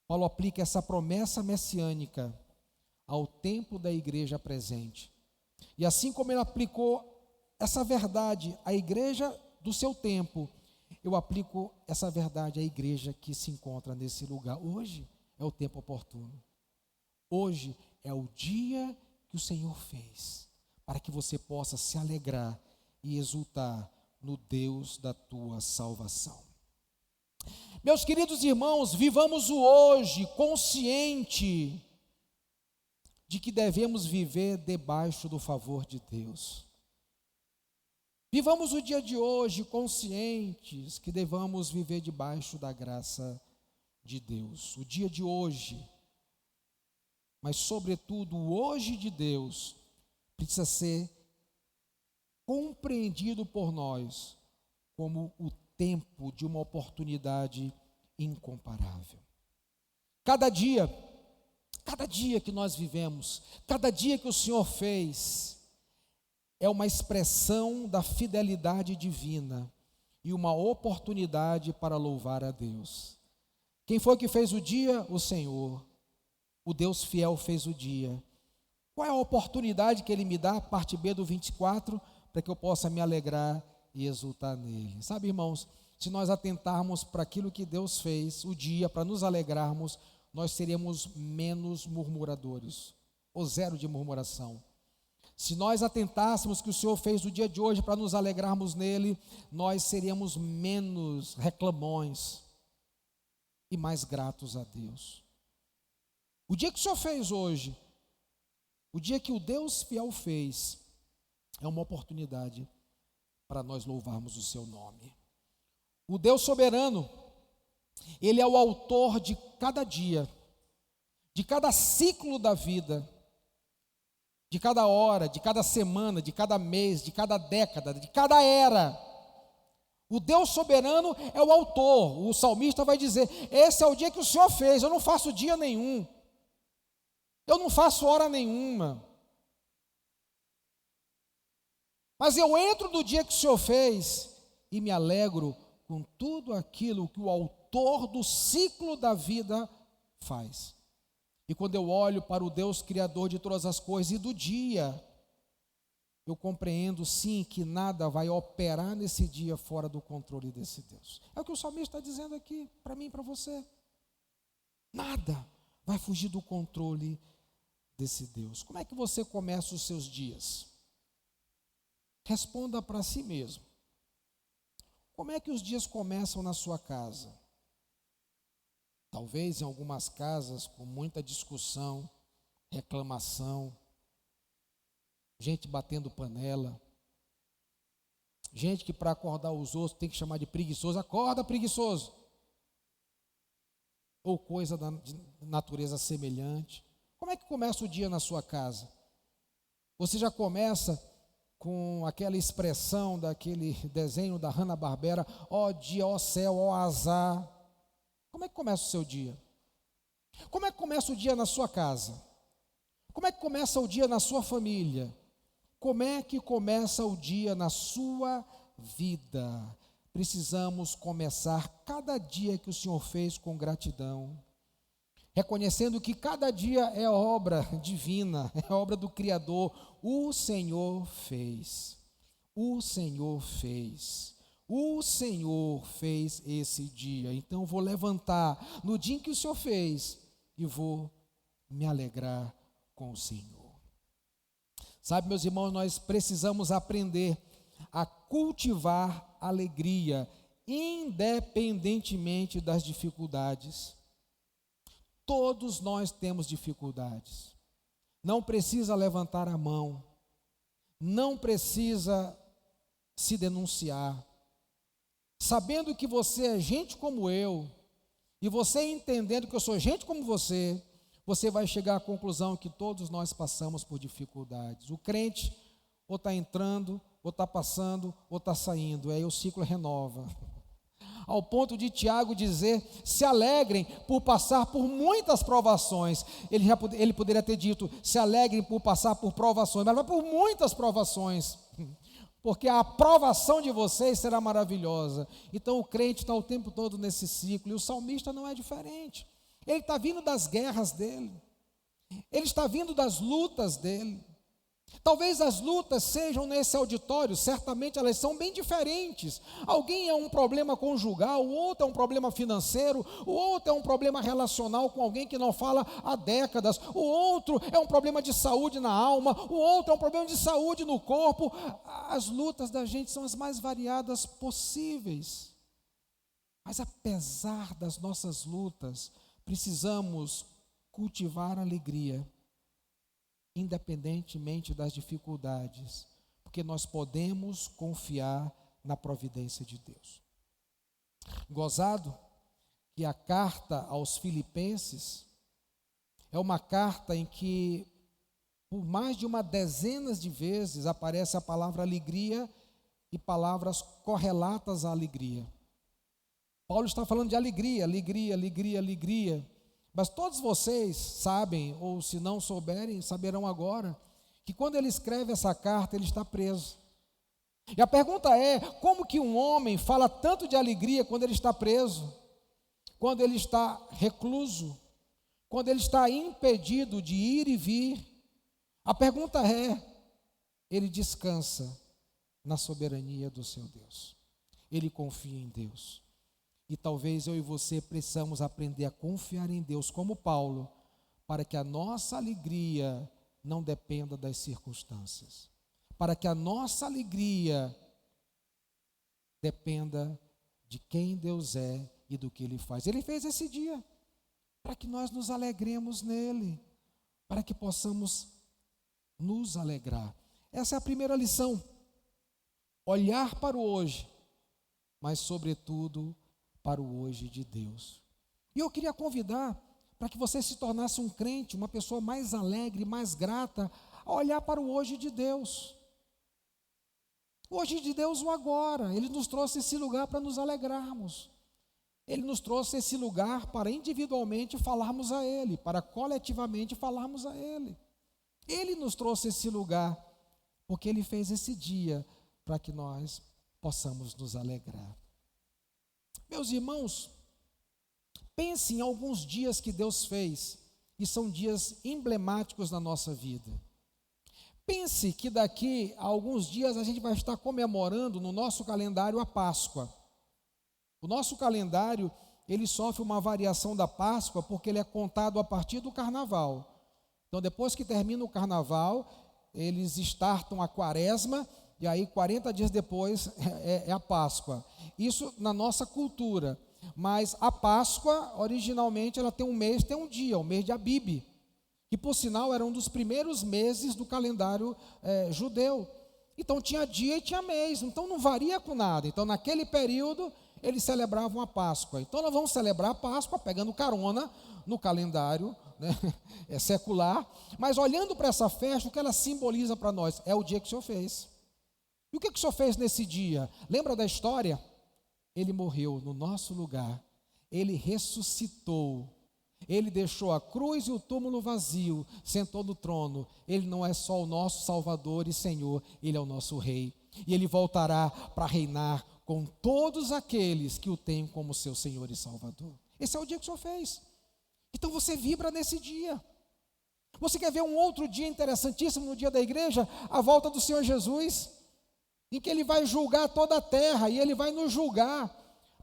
Paulo aplica essa promessa messiânica ao tempo da igreja presente. E assim como ele aplicou essa verdade à igreja do seu tempo, eu aplico essa verdade à igreja que se encontra nesse lugar. Hoje é o tempo oportuno. Hoje é o dia que o Senhor fez, para que você possa se alegrar e exultar no Deus da tua salvação. Meus queridos irmãos, vivamos o hoje consciente de que devemos viver debaixo do favor de Deus. Vivamos o dia de hoje conscientes que devamos viver debaixo da graça de Deus. O dia de hoje, mas sobretudo o hoje de Deus, precisa ser compreendido por nós como o tempo de uma oportunidade incomparável. Cada dia que nós vivemos, cada dia que o Senhor fez, é uma expressão da fidelidade divina e uma oportunidade para louvar a Deus. Quem foi que fez o dia? O Senhor. O Deus fiel fez o dia. Qual é a oportunidade que Ele me dá, parte B do 24, para que eu possa me alegrar e exultar nele? Sabe, irmãos, se nós atentarmos para aquilo que Deus fez, o dia, para nos alegrarmos, nós seríamos menos murmuradores, ou zero de murmuração. Se nós atentássemos que o Senhor fez o dia de hoje para nos alegrarmos nele, nós seríamos menos reclamões e mais gratos a Deus. O dia que o Senhor fez hoje, o dia que o Deus fiel fez, é uma oportunidade para nós louvarmos o seu nome. O Deus soberano, Ele é o autor de cada dia, de cada ciclo da vida, de cada hora, de cada semana, de cada mês, de cada década, de cada era. O Deus soberano é o autor. O salmista vai dizer: esse é o dia que o Senhor fez, eu não faço dia nenhum, eu não faço hora nenhuma, mas eu entro no dia que o Senhor fez e me alegro com tudo aquilo que o autor do ciclo da vida faz. E quando eu olho para o Deus criador de todas as coisas e do dia, eu compreendo sim que nada vai operar nesse dia fora do controle desse Deus. É o que o salmista está dizendo aqui para mim e para você. Nada vai fugir do controle desse Deus. Como é que você começa os seus dias? Responda para si mesmo. Como é que os dias começam na sua casa? Talvez em algumas casas com muita discussão, reclamação, gente batendo panela, gente que para acordar os outros tem que chamar de preguiçoso. Acorda, preguiçoso! Ou coisa de natureza semelhante. Como é que começa o dia na sua casa? Você já começa com aquela expressão daquele desenho da Hanna-Barbera: ó dia, ó céu, ó azar. Como é que começa o seu dia? Como é que começa o dia na sua casa? Como é que começa o dia na sua família? Como é que começa o dia na sua vida? Precisamos começar cada dia que o Senhor fez com gratidão, reconhecendo que cada dia é obra divina, é obra do Criador. O Senhor fez, o Senhor fez. O Senhor fez esse dia, então vou levantar no dia em que o Senhor fez e vou me alegrar com o Senhor. Sabe, meus irmãos, nós precisamos aprender a cultivar alegria, independentemente das dificuldades. Todos nós temos dificuldades. Não precisa levantar a mão, não precisa se denunciar. Sabendo que você é gente como eu, e você entendendo que eu sou gente como você, você vai chegar à conclusão que todos nós passamos por dificuldades. O crente ou está entrando, ou está passando, ou está saindo, aí o ciclo renova. Ao ponto de Tiago dizer: se alegrem por passar por muitas provações. Ele poderia ter dito: se alegrem por passar por provações, mas por muitas provações, porque a aprovação de vocês será maravilhosa. Então o crente está o tempo todo nesse ciclo, e o salmista não é diferente. Ele está vindo das guerras dele, ele está vindo das lutas dele. Talvez as lutas sejam nesse auditório, certamente elas são bem diferentes. Alguém é um problema conjugal, o outro é um problema financeiro, o outro é um problema relacional com alguém que não fala há décadas, o outro é um problema de saúde na alma, o outro é um problema de saúde no corpo. As lutas da gente são as mais variadas possíveis. Mas apesar das nossas lutas, precisamos cultivar a alegria, independentemente das dificuldades, porque nós podemos confiar na providência de Deus. Gozado que a carta aos Filipenses é uma carta em que por mais de uma dezena de vezes aparece a palavra alegria e palavras correlatas à alegria. Paulo está falando de alegria, alegria, alegria, alegria. Mas todos vocês sabem, ou se não souberem, saberão agora, que quando ele escreve essa carta, ele está preso. E a pergunta é, como que um homem fala tanto de alegria quando ele está preso? Quando ele está recluso? Quando ele está impedido de ir e vir? A pergunta é, ele descansa na soberania do seu Deus. Ele confia em Deus. E talvez eu e você precisamos aprender a confiar em Deus como Paulo, para que a nossa alegria não dependa das circunstâncias. Para que a nossa alegria dependa de quem Deus é e do que Ele faz. Ele fez esse dia para que nós nos alegremos nele, para que possamos nos alegrar. Essa é a primeira lição. Olhar para o hoje, mas sobretudo para o hoje de Deus. E eu queria convidar para que você se tornasse um crente, uma pessoa mais alegre, mais grata, a olhar para o hoje de Deus. O hoje de Deus, o agora. Ele nos trouxe esse lugar para nos alegrarmos. Ele nos trouxe esse lugar para individualmente falarmos a Ele, para coletivamente falarmos a Ele. Ele nos trouxe esse lugar, porque Ele fez esse dia para que nós possamos nos alegrar. Meus irmãos, pense em alguns dias que Deus fez, e são dias emblemáticos na nossa vida. Pense que daqui a alguns dias a gente vai estar comemorando no nosso calendário a Páscoa. O nosso calendário, ele sofre uma variação da Páscoa porque ele é contado a partir do Carnaval. Então, depois que termina o Carnaval, eles startam a Quaresma, e aí 40 dias depois é a Páscoa. Isso na nossa cultura. Mas a Páscoa, originalmente, ela tem um mês, tem um dia, o mês de Abib, que por sinal era um dos primeiros meses do calendário judeu. Então tinha dia e tinha mês, então não varia com nada. Então naquele período eles celebravam a Páscoa. Então nós vamos celebrar a Páscoa pegando carona no calendário, né, secular, mas olhando para essa festa, o que ela simboliza para nós? É o dia que o Senhor fez. E o que o Senhor fez nesse dia? Lembra da história? Ele morreu no nosso lugar, Ele ressuscitou, Ele deixou a cruz e o túmulo vazio, sentou no trono. Ele não é só o nosso Salvador e Senhor, Ele é o nosso Rei. E Ele voltará para reinar com todos aqueles que o têm como seu Senhor e Salvador. Esse é o dia que o Senhor fez. Então você vibra nesse dia. Você quer ver um outro dia interessantíssimo no dia da igreja? A volta do Senhor Jesus, em que Ele vai julgar toda a terra, e Ele vai nos julgar,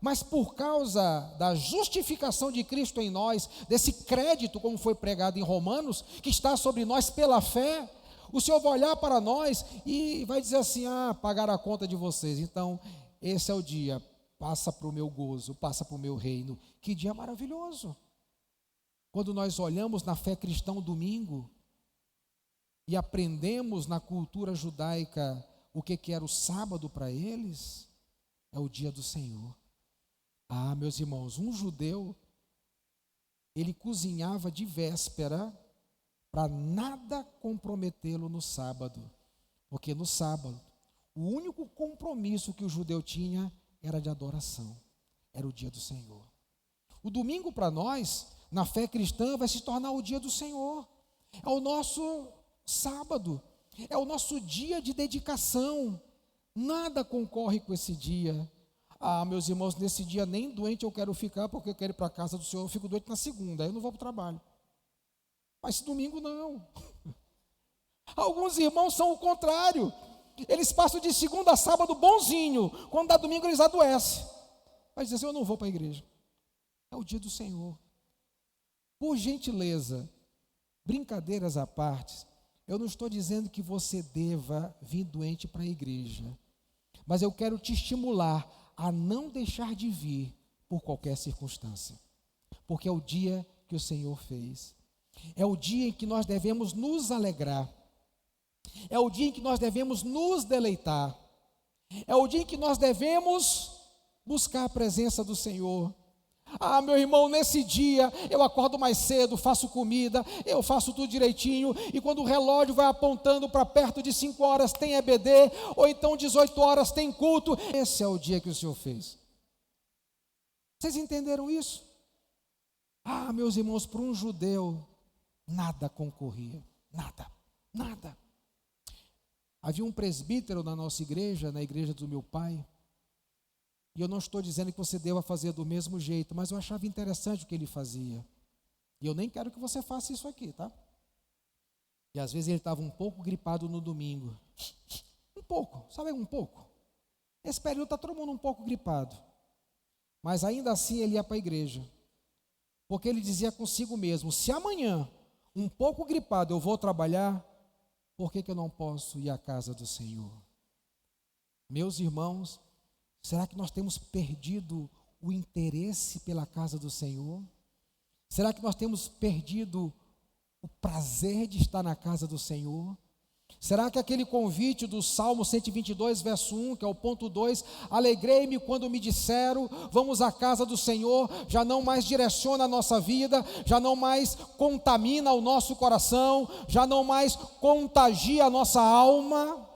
mas por causa da justificação de Cristo em nós, desse crédito, como foi pregado em Romanos, que está sobre nós pela fé, o Senhor vai olhar para nós e vai dizer assim: pagaram a conta de vocês, então esse é o dia, passa para o meu gozo, passa para o meu reino. Que dia maravilhoso! Quando nós olhamos na fé cristã o domingo, e aprendemos na cultura judaica o que era o sábado para eles, é o dia do Senhor. Meus irmãos, um judeu, ele cozinhava de véspera para nada comprometê-lo no sábado, porque no sábado, o único compromisso que o judeu tinha era de adoração, era o dia do Senhor. O domingo para nós, na fé cristã, vai se tornar o dia do Senhor, é o nosso sábado, é o nosso dia de dedicação. Nada concorre com esse dia. Meus irmãos, nesse dia nem doente eu quero ficar, porque eu quero ir para a casa do Senhor. Eu fico doente na segunda, aí eu não vou para o trabalho. Mas esse domingo não. Alguns irmãos são o contrário. Eles passam de segunda a sábado bonzinho. Quando dá domingo eles adoecem. Mas dizem assim: eu não vou para a igreja. É o dia do Senhor. Por gentileza, brincadeiras à parte, eu não estou dizendo que você deva vir doente para a igreja, mas eu quero te estimular a não deixar de vir por qualquer circunstância, porque é o dia que o Senhor fez, é o dia em que nós devemos nos alegrar, é o dia em que nós devemos nos deleitar, é o dia em que nós devemos buscar a presença do Senhor. Ah, meu irmão, nesse dia eu acordo mais cedo, faço comida, eu faço tudo direitinho, e quando o relógio vai apontando para perto de 5 horas tem EBD, ou então 18 horas tem culto, esse é o dia que o Senhor fez. Vocês entenderam isso? Ah, meus irmãos, para um judeu, nada concorria, nada. Havia um presbítero na nossa igreja, na igreja do meu pai, e eu não estou dizendo que você deva fazer do mesmo jeito, mas eu achava interessante o que ele fazia. E eu nem quero que você faça isso aqui, tá? E às vezes ele estava um pouco gripado no domingo. Um pouco, sabe, um pouco. Esse período está todo mundo um pouco gripado. Mas ainda assim ele ia para a igreja. Porque ele dizia consigo mesmo, se amanhã, um pouco gripado, eu vou trabalhar, por que eu não posso ir à casa do Senhor? Meus irmãos, será que nós temos perdido o interesse pela casa do Senhor? Será que nós temos perdido o prazer de estar na casa do Senhor? Será que aquele convite do Salmo 122, verso 1, que é o ponto 2, alegrei-me quando me disseram, vamos à casa do Senhor, já não mais direciona a nossa vida, já não mais contamina o nosso coração, já não mais contagia a nossa alma?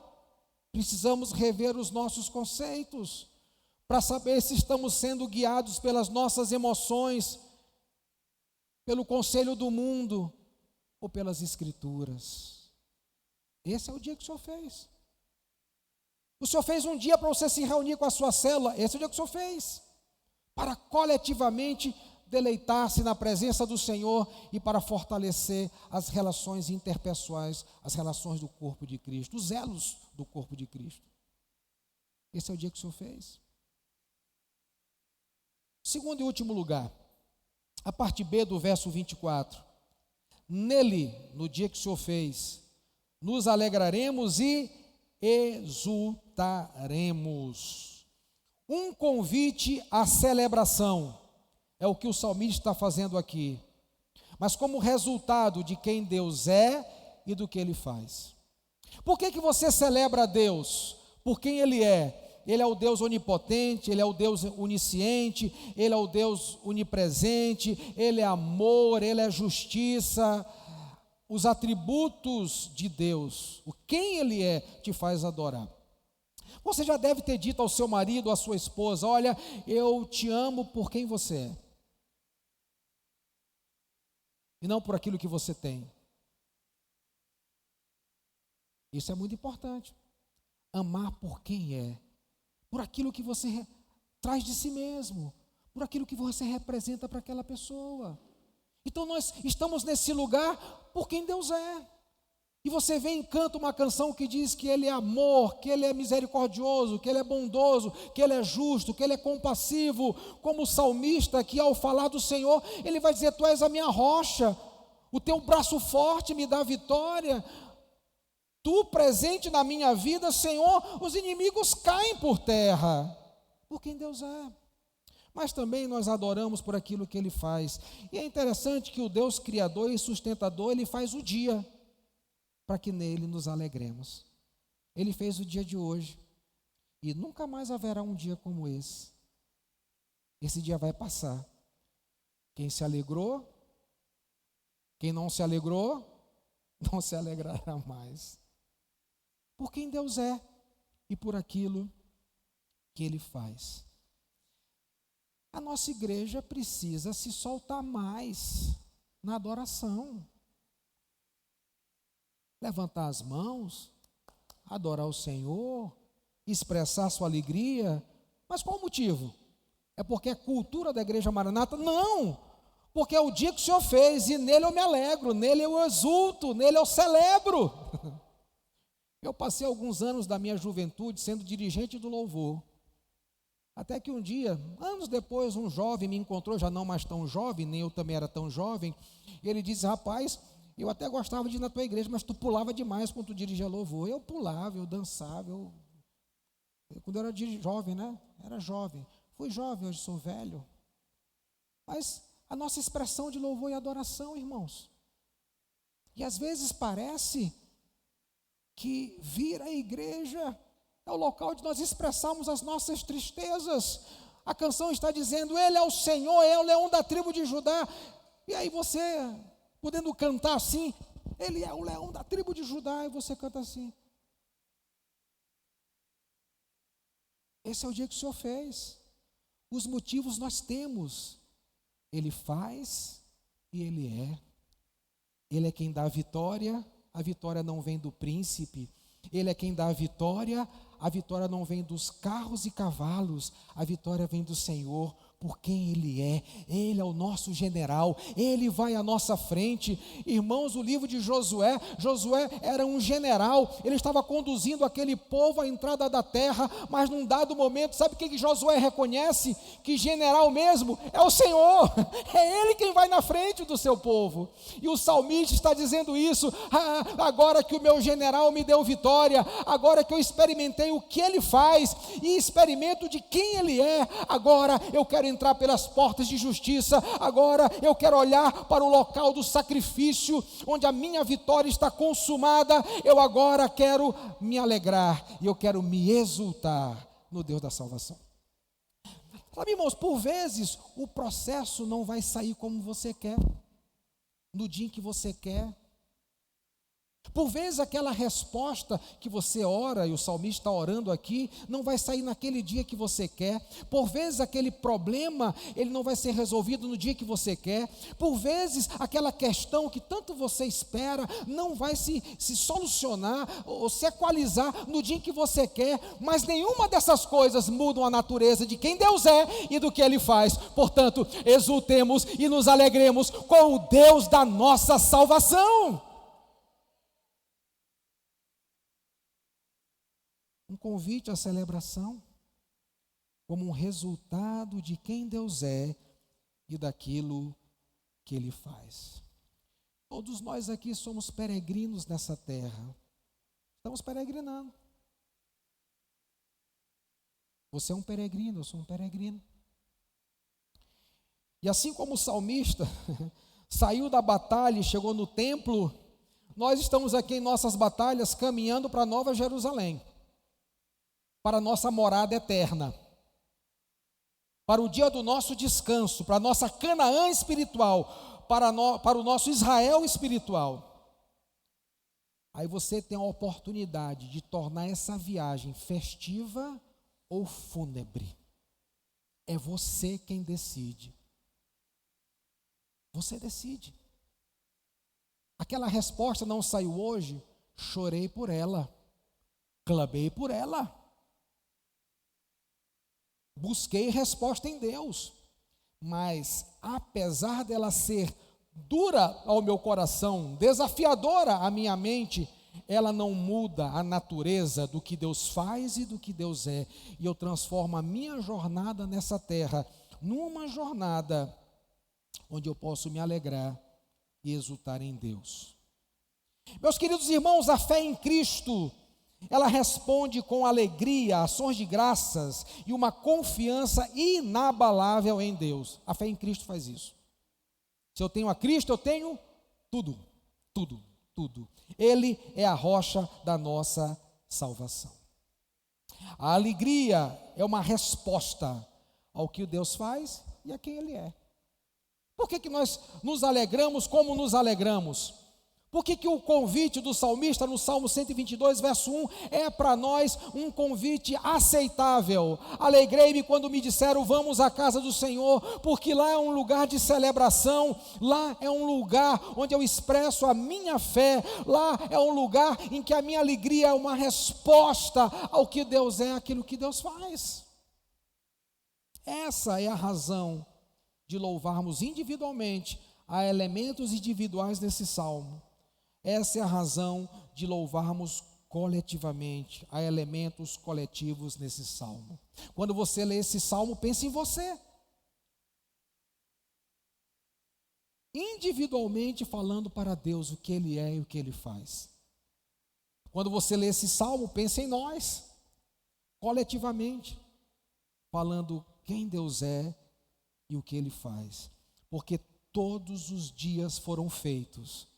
Precisamos rever os nossos conceitos, para saber se estamos sendo guiados pelas nossas emoções, pelo conselho do mundo ou pelas Escrituras. Esse é o dia que o Senhor fez. O Senhor fez um dia para você se reunir com a sua célula, esse é o dia que o Senhor fez, para coletivamente deleitar-se na presença do Senhor e para fortalecer as relações interpessoais, as relações do corpo de Cristo, os elos do corpo de Cristo. Esse é o dia que o Senhor fez. Segundo e último lugar, a parte B do verso 24. Nele, no dia que o Senhor fez, nos alegraremos e exultaremos. Um convite à celebração, é o que o salmista está fazendo aqui, mas como resultado de quem Deus é e do que Ele faz. Por que você celebra a Deus? Por quem Ele é? Ele é o Deus onipotente, Ele é o Deus onisciente, Ele é o Deus onipresente, Ele é amor, Ele é justiça. Os atributos de Deus, o quem Ele é, te faz adorar. Você já deve ter dito ao seu marido, à sua esposa, olha, eu te amo por quem você é, e não por aquilo que você tem. Isso é muito importante. Amar por quem é, por aquilo que você traz de si mesmo, por aquilo que você representa para aquela pessoa. Então nós estamos nesse lugar por quem Deus é. E você vem e canta uma canção que diz que Ele é amor, que Ele é misericordioso, que Ele é bondoso, que Ele é justo, que Ele é compassivo. Como o salmista que ao falar do Senhor, ele vai dizer, Tu és a minha rocha, o Teu braço forte me dá vitória. Tu presente na minha vida, Senhor, os inimigos caem por terra, por quem Deus é. Mas também nós adoramos por aquilo que Ele faz. E é interessante que o Deus criador e sustentador, Ele faz o dia, para que nele nos alegremos. Ele fez o dia de hoje, e nunca mais haverá um dia como esse. Esse dia vai passar. Quem se alegrou, quem não se alegrou, não se alegrará mais. Por quem Deus é e por aquilo que Ele faz. A nossa igreja precisa se soltar mais na adoração. Levantar as mãos, adorar o Senhor, expressar sua alegria. Mas qual o motivo? É porque é cultura da Igreja Maranata? Não! Porque é o dia que o Senhor fez e nele eu me alegro, nele eu exulto, nele eu celebro. Eu passei alguns anos da minha juventude sendo dirigente do louvor. Até que um dia, anos depois, um jovem me encontrou, já não mais tão jovem, nem eu também era tão jovem, e ele disse, rapaz, eu até gostava de ir na tua igreja, mas tu pulava demais quando tu dirigia louvor. Eu pulava, eu dançava, quando eu era jovem, né? Era jovem. Fui jovem, hoje sou velho. Mas a nossa expressão de louvor e adoração, irmãos. E às vezes parece que vir à igreja é o local de nós expressarmos as nossas tristezas, A canção está dizendo, Ele é o Senhor, é o leão da tribo de Judá. E aí você, podendo cantar assim, Ele é o leão da tribo de Judá, e você canta assim. Esse é o dia que o Senhor fez. Os motivos nós temos. Ele faz e Ele é. Ele é quem dá a vitória não vem do príncipe. Ele é quem dá a vitória não vem dos carros e cavalos, a vitória vem do Senhor, por quem Ele é. Ele é o nosso general, Ele vai à nossa frente. Irmãos, o livro de Josué era um general, ele estava conduzindo aquele povo à entrada da terra, mas num dado momento, sabe o que Josué reconhece? Que general mesmo é o Senhor, é Ele quem vai na frente do seu povo. E o salmista está dizendo isso, agora que o meu general me deu vitória, agora que eu experimentei o que Ele faz, e experimento de quem Ele é, agora eu quero entrar pelas portas de justiça, agora eu quero olhar para o local do sacrifício, onde a minha vitória está consumada, eu agora quero me alegrar, e eu quero me exultar no Deus da salvação. Sabe, irmãos, por vezes o processo não vai sair como você quer, no dia em que você quer. Por vezes aquela resposta que você ora, e o salmista está orando aqui, não vai sair naquele dia que você quer. Por vezes aquele problema, ele não vai ser resolvido no dia que você quer. Por vezes aquela questão que tanto você espera, não vai se solucionar ou se equalizar no dia que você quer. Mas nenhuma dessas coisas mudam a natureza de quem Deus é e do que Ele faz. Portanto, exultemos e nos alegremos com o Deus da nossa salvação. Um convite à celebração, como um resultado de quem Deus é e daquilo que Ele faz. Todos nós aqui somos peregrinos nessa terra, estamos peregrinando. Você é um peregrino, eu sou um peregrino. E assim como o salmista saiu da batalha e chegou no templo, nós estamos aqui em nossas batalhas caminhando para Nova Jerusalém, para a nossa morada eterna, para o dia do nosso descanso, para a nossa Canaã espiritual, para o nosso Israel espiritual. Aí você tem a oportunidade de tornar essa viagem festiva ou fúnebre. É você quem decide. Você decide. Aquela resposta não saiu hoje, chorei por ela, clamei por ela. Busquei resposta em Deus, mas apesar dela ser dura ao meu coração, desafiadora à minha mente, ela não muda a natureza do que Deus faz e do que Deus é, e eu transformo a minha jornada nessa terra numa jornada onde eu posso me alegrar e exultar em Deus. Meus queridos irmãos, a fé em Cristo, ela responde com alegria, ações de graças e uma confiança inabalável em Deus. A fé em Cristo faz isso. Se eu tenho a Cristo, eu tenho tudo, tudo, tudo. Ele é a rocha da nossa salvação. A alegria é uma resposta ao que Deus faz e a quem Ele é. Por que nós nos alegramos como nos alegramos? Por que o convite do salmista no Salmo 122, verso 1, é para nós um convite aceitável? Alegrei-me quando me disseram, vamos à casa do Senhor, porque lá é um lugar de celebração, lá é um lugar onde eu expresso a minha fé, lá é um lugar em que a minha alegria é uma resposta ao que Deus é, aquilo que Deus faz. Essa é a razão de louvarmos individualmente. Há elementos individuais nesse salmo. Essa é a razão de louvarmos coletivamente. Há elementos coletivos nesse salmo. Quando você lê esse salmo, pense em você. Individualmente falando para Deus o que Ele é e o que Ele faz. Quando você lê esse salmo, pense em nós. Coletivamente, falando quem Deus é e o que Ele faz. Porque todos os dias foram feitos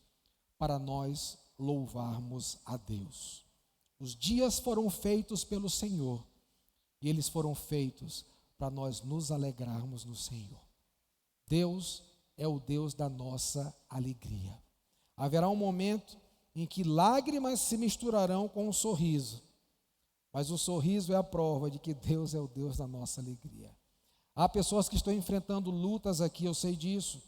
para nós louvarmos a Deus. Os dias foram feitos pelo Senhor, e eles foram feitos para nós nos alegrarmos no Senhor. Deus é o Deus da nossa alegria. Haverá um momento em que lágrimas se misturarão com um sorriso, mas o sorriso é a prova de que Deus é o Deus da nossa alegria. Há pessoas que estão enfrentando lutas aqui, eu sei disso.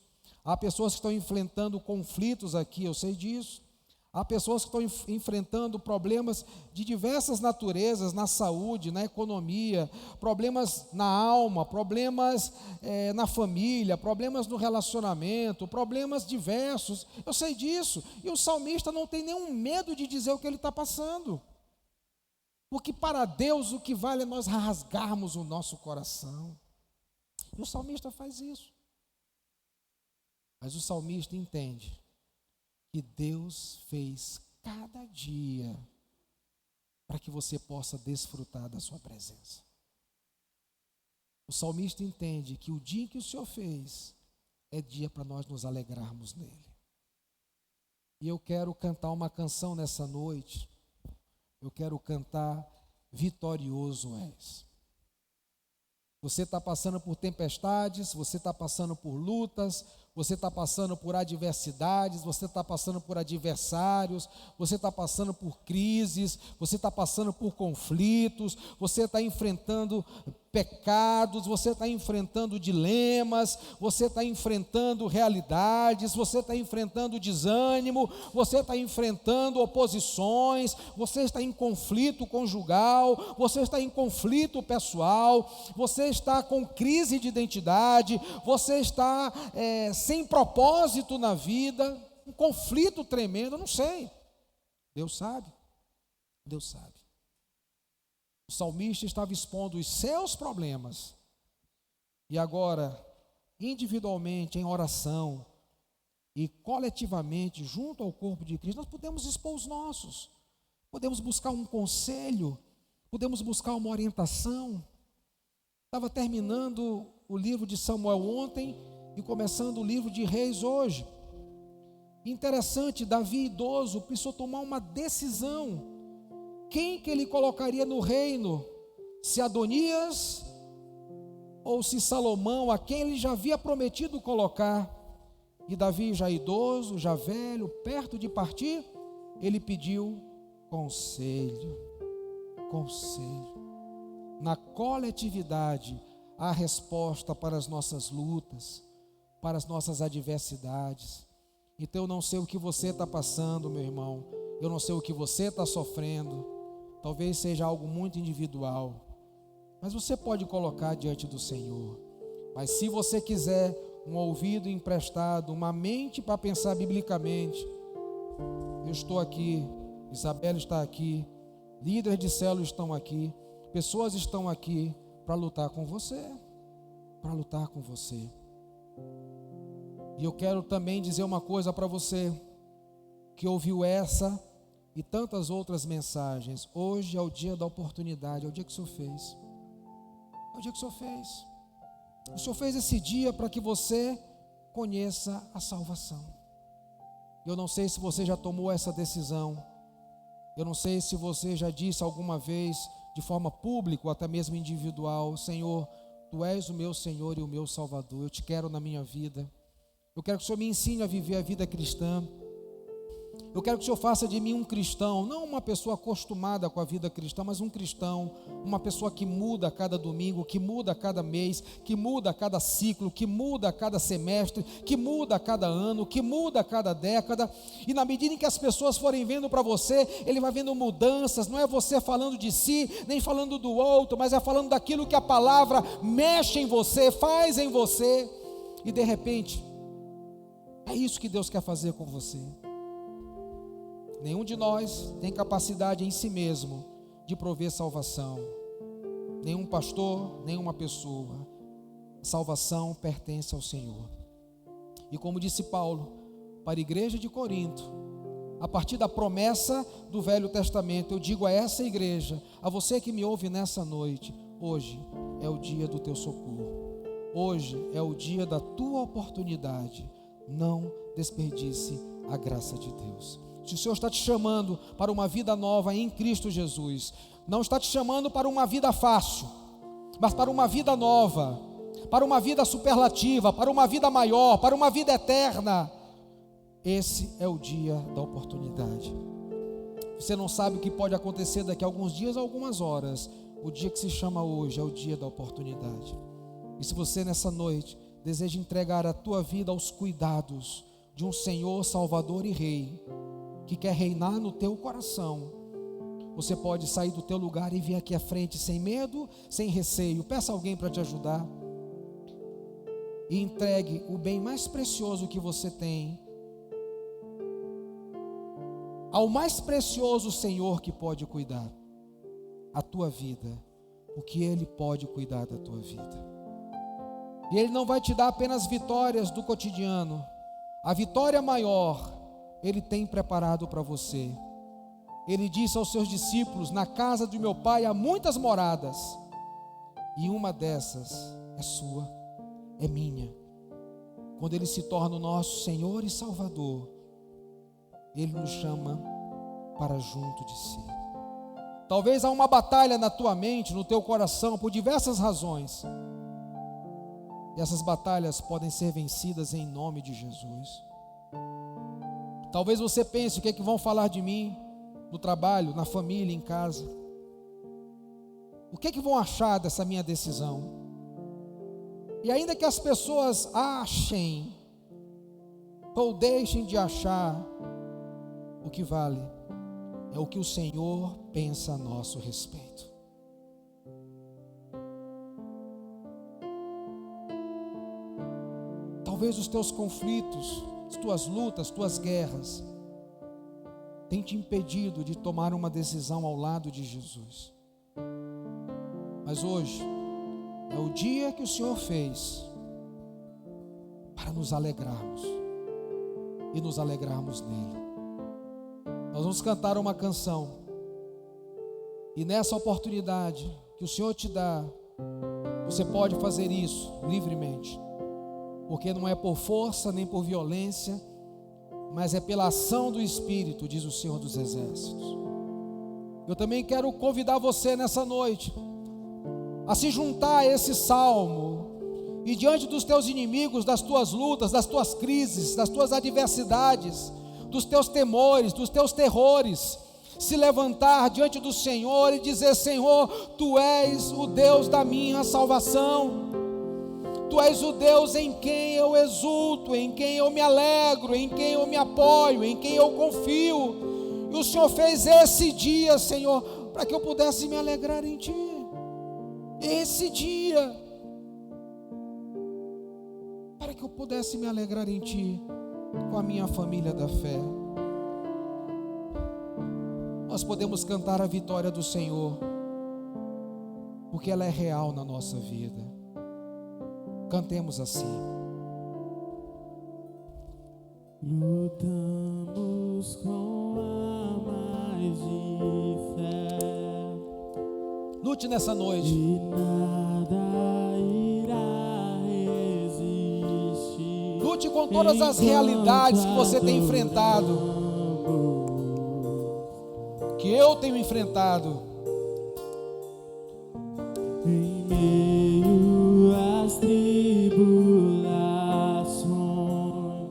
Há pessoas que estão enfrentando conflitos aqui, eu sei disso. Há pessoas que estão enfrentando problemas de diversas naturezas, na saúde, na economia, problemas na alma, problemas na família, problemas no relacionamento, problemas diversos. Eu sei disso. E o salmista não tem nenhum medo de dizer o que ele está passando. Porque para Deus o que vale é nós rasgarmos o nosso coração. E o salmista faz isso. Mas o salmista entende que Deus fez cada dia para que você possa desfrutar da sua presença. O salmista entende que o dia que o Senhor fez é dia para nós nos alegrarmos nele. E eu quero cantar uma canção nessa noite. Eu quero cantar Vitorioso És. Você está passando por tempestades, você está passando por lutas, você está passando por adversidades, você está passando por adversários, você está passando por crises, você está passando por conflitos, você está enfrentando pecados, você está enfrentando dilemas, você está enfrentando realidades, você está enfrentando desânimo, você está enfrentando oposições, você está em conflito conjugal, você está em conflito pessoal, você está com crise de identidade, você está sem propósito na vida, um conflito tremendo, eu não sei. Deus sabe, Deus sabe. O salmista estava expondo os seus problemas, e agora, individualmente, em oração, e coletivamente, junto ao corpo de Cristo, nós podemos expor os nossos, podemos buscar um conselho, podemos buscar uma orientação. Estava terminando o livro de Samuel ontem, e começando o livro de Reis hoje. Interessante, Davi idoso precisou tomar uma decisão. Quem que ele colocaria no reino? Se Adonias ou se Salomão, a quem ele já havia prometido colocar? E Davi, já idoso, já velho, perto de partir, ele pediu conselho. Conselho. Na coletividade, há resposta para as nossas lutas, para as nossas adversidades. Então eu não sei o que você está passando, meu irmão, eu não sei o que você está sofrendo, talvez seja algo muito individual, mas você pode colocar diante do Senhor. Mas se você quiser um ouvido emprestado, uma mente para pensar biblicamente, eu estou aqui, Isabela está aqui, líderes de célula estão aqui, pessoas estão aqui para lutar com você, para lutar com você. E eu quero também dizer uma coisa para você que ouviu essa e tantas outras mensagens. Hoje é o dia da oportunidade, é o dia que o Senhor fez. É o dia que o Senhor fez. O Senhor fez esse dia para que você conheça a salvação. Eu não sei se você já tomou essa decisão. Eu não sei se você já disse alguma vez, de forma pública ou até mesmo individual: Senhor, Tu és o meu Senhor e o meu Salvador, eu te quero na minha vida. Eu quero que o Senhor me ensine a viver a vida cristã. Eu quero que o Senhor faça de mim um cristão, não uma pessoa acostumada com a vida cristã, mas um cristão, uma pessoa que muda a cada domingo, que muda a cada mês, que muda a cada ciclo, que muda a cada semestre, que muda a cada ano, que muda a cada década. E na medida em que as pessoas forem vendo para você, ele vai vendo mudanças. Não é você falando de si, nem falando do outro, mas é falando daquilo que a palavra mexe em você, faz em você. E de repente, é isso que Deus quer fazer com você. Nenhum de nós tem capacidade em si mesmo de prover salvação. Nenhum pastor, nenhuma pessoa. A salvação pertence ao Senhor. E como disse Paulo para a igreja de Corinto, a partir da promessa do Velho Testamento, eu digo a essa igreja, a você que me ouve nessa noite: hoje é o dia do teu socorro. Hoje é o dia da tua oportunidade. Não desperdice a graça de Deus. Se o Senhor está te chamando para uma vida nova em Cristo Jesus, não está te chamando para uma vida fácil, mas para uma vida nova, para uma vida superlativa, para uma vida maior, para uma vida eterna. Esse é o dia da oportunidade. Você não sabe o que pode acontecer daqui a alguns dias ou algumas horas. O dia que se chama hoje é o dia da oportunidade. E se você nessa noite deseja entregar a tua vida aos cuidados de um Senhor, Salvador e Rei, que quer reinar no teu coração, você pode sair do teu lugar e vir aqui à frente sem medo, sem receio. Peça alguém para te ajudar. E entregue o bem mais precioso que você tem ao mais precioso Senhor que pode cuidar a tua vida, porque Ele pode cuidar da tua vida. E Ele não vai te dar apenas vitórias do cotidiano. A vitória maior Ele tem preparado para você. Ele disse aos seus discípulos: na casa de meu Pai há muitas moradas, e uma dessas é sua, é minha. Quando Ele se torna o nosso Senhor e Salvador, Ele nos chama para junto de si. Talvez há uma batalha na tua mente, no teu coração, por diversas razões. E essas batalhas podem ser vencidas em nome de Jesus. Talvez você pense: o que é que vão falar de mim no trabalho, na família, em casa? O que é que vão achar dessa minha decisão? E ainda que as pessoas achem ou deixem de achar, o que vale é o que o Senhor pensa a nosso respeito. Talvez os teus conflitos, as tuas lutas, as tuas guerras tenham te impedido de tomar uma decisão ao lado de Jesus. Mas hoje é o dia que o Senhor fez para nos alegrarmos e nos alegrarmos nele. Nós vamos cantar uma canção, e nessa oportunidade que o Senhor te dá, você pode fazer isso livremente, porque não é por força nem por violência, mas é pela ação do Espírito, diz o Senhor dos Exércitos. Eu também quero convidar você nessa noite a se juntar a esse salmo, e diante dos teus inimigos, das tuas lutas, das tuas crises, das tuas adversidades, dos teus temores, dos teus terrores, se levantar diante do Senhor e dizer: Senhor, Tu és o Deus da minha salvação, Tu és o Deus em quem eu exulto, em quem eu me alegro, em quem eu me apoio, em quem eu confio. E o Senhor fez esse dia, Senhor, para que eu pudesse me alegrar em Ti. Esse dia, para que eu pudesse me alegrar em Ti, com a minha família da fé. Nós podemos cantar a vitória do Senhor, porque ela é real na nossa vida. Cantemos assim. Lutamos com a mais de fé. Lute nessa noite. E nada irá resistir. Lute com todas as realidades que você tem enfrentado, que eu tenho enfrentado. Em meio às tribulações,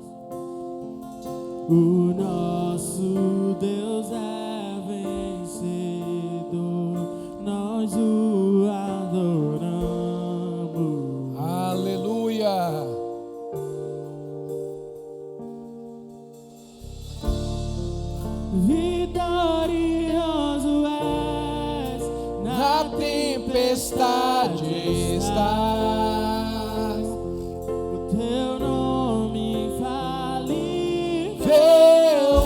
o nosso Deus é vencedor, nós o adoramos. Aleluia. Vitorioso és, Na tempestade estás, o teu nome infalível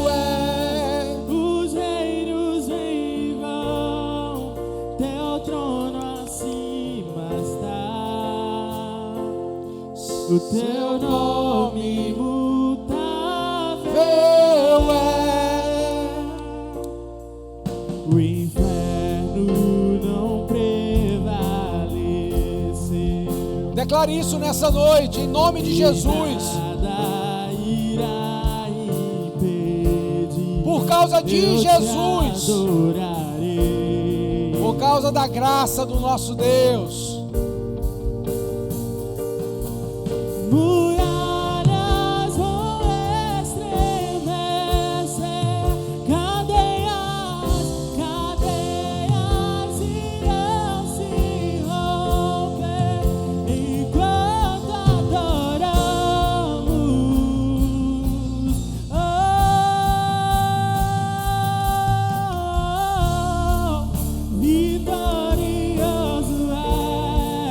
é. os reinos em vão, teu trono acima está, o teu nome imutável é. O inferno não prevaleceu. Declare isso nessa noite, em nome de Jesus. Nada irá impedir. Por causa de Eu te Jesus, adorarei. por causa da graça do nosso Deus. muralhas vão estremecer, cadeias irão se romper enquanto adoramos. Vitorioso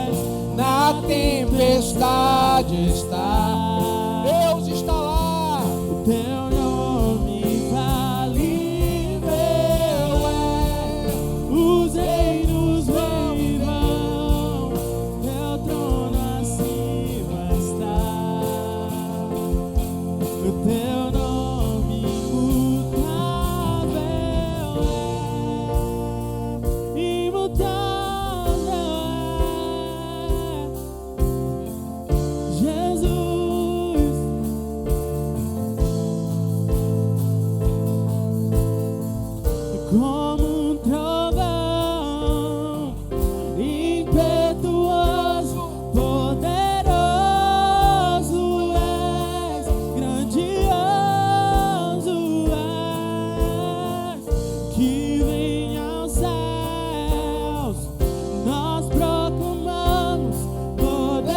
és, Na tempestade está, Deus está lá. o teu nome infalível é. Os reinos vão e vão, teu trono acima está. O teu nome imutável é, imutável é, Jesus. Como um trovão impetuoso, poderoso és, grandioso és, que vem aos céus, nós proclamamos, poderoso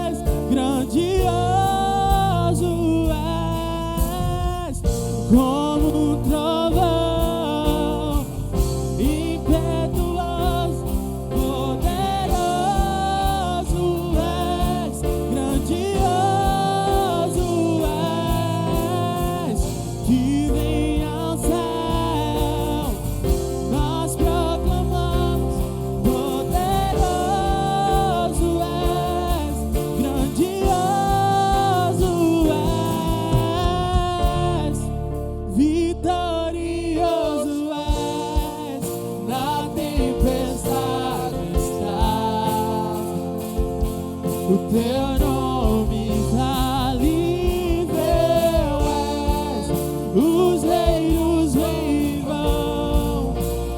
és, grandioso és, como um trovão impetuoso, poderoso és, grandioso és, que vem ao céu, nós proclamamos, poderoso és, grandioso és, vitorioso és, na tempestade está. O teu nome infalível és, os reinos vêm e vão,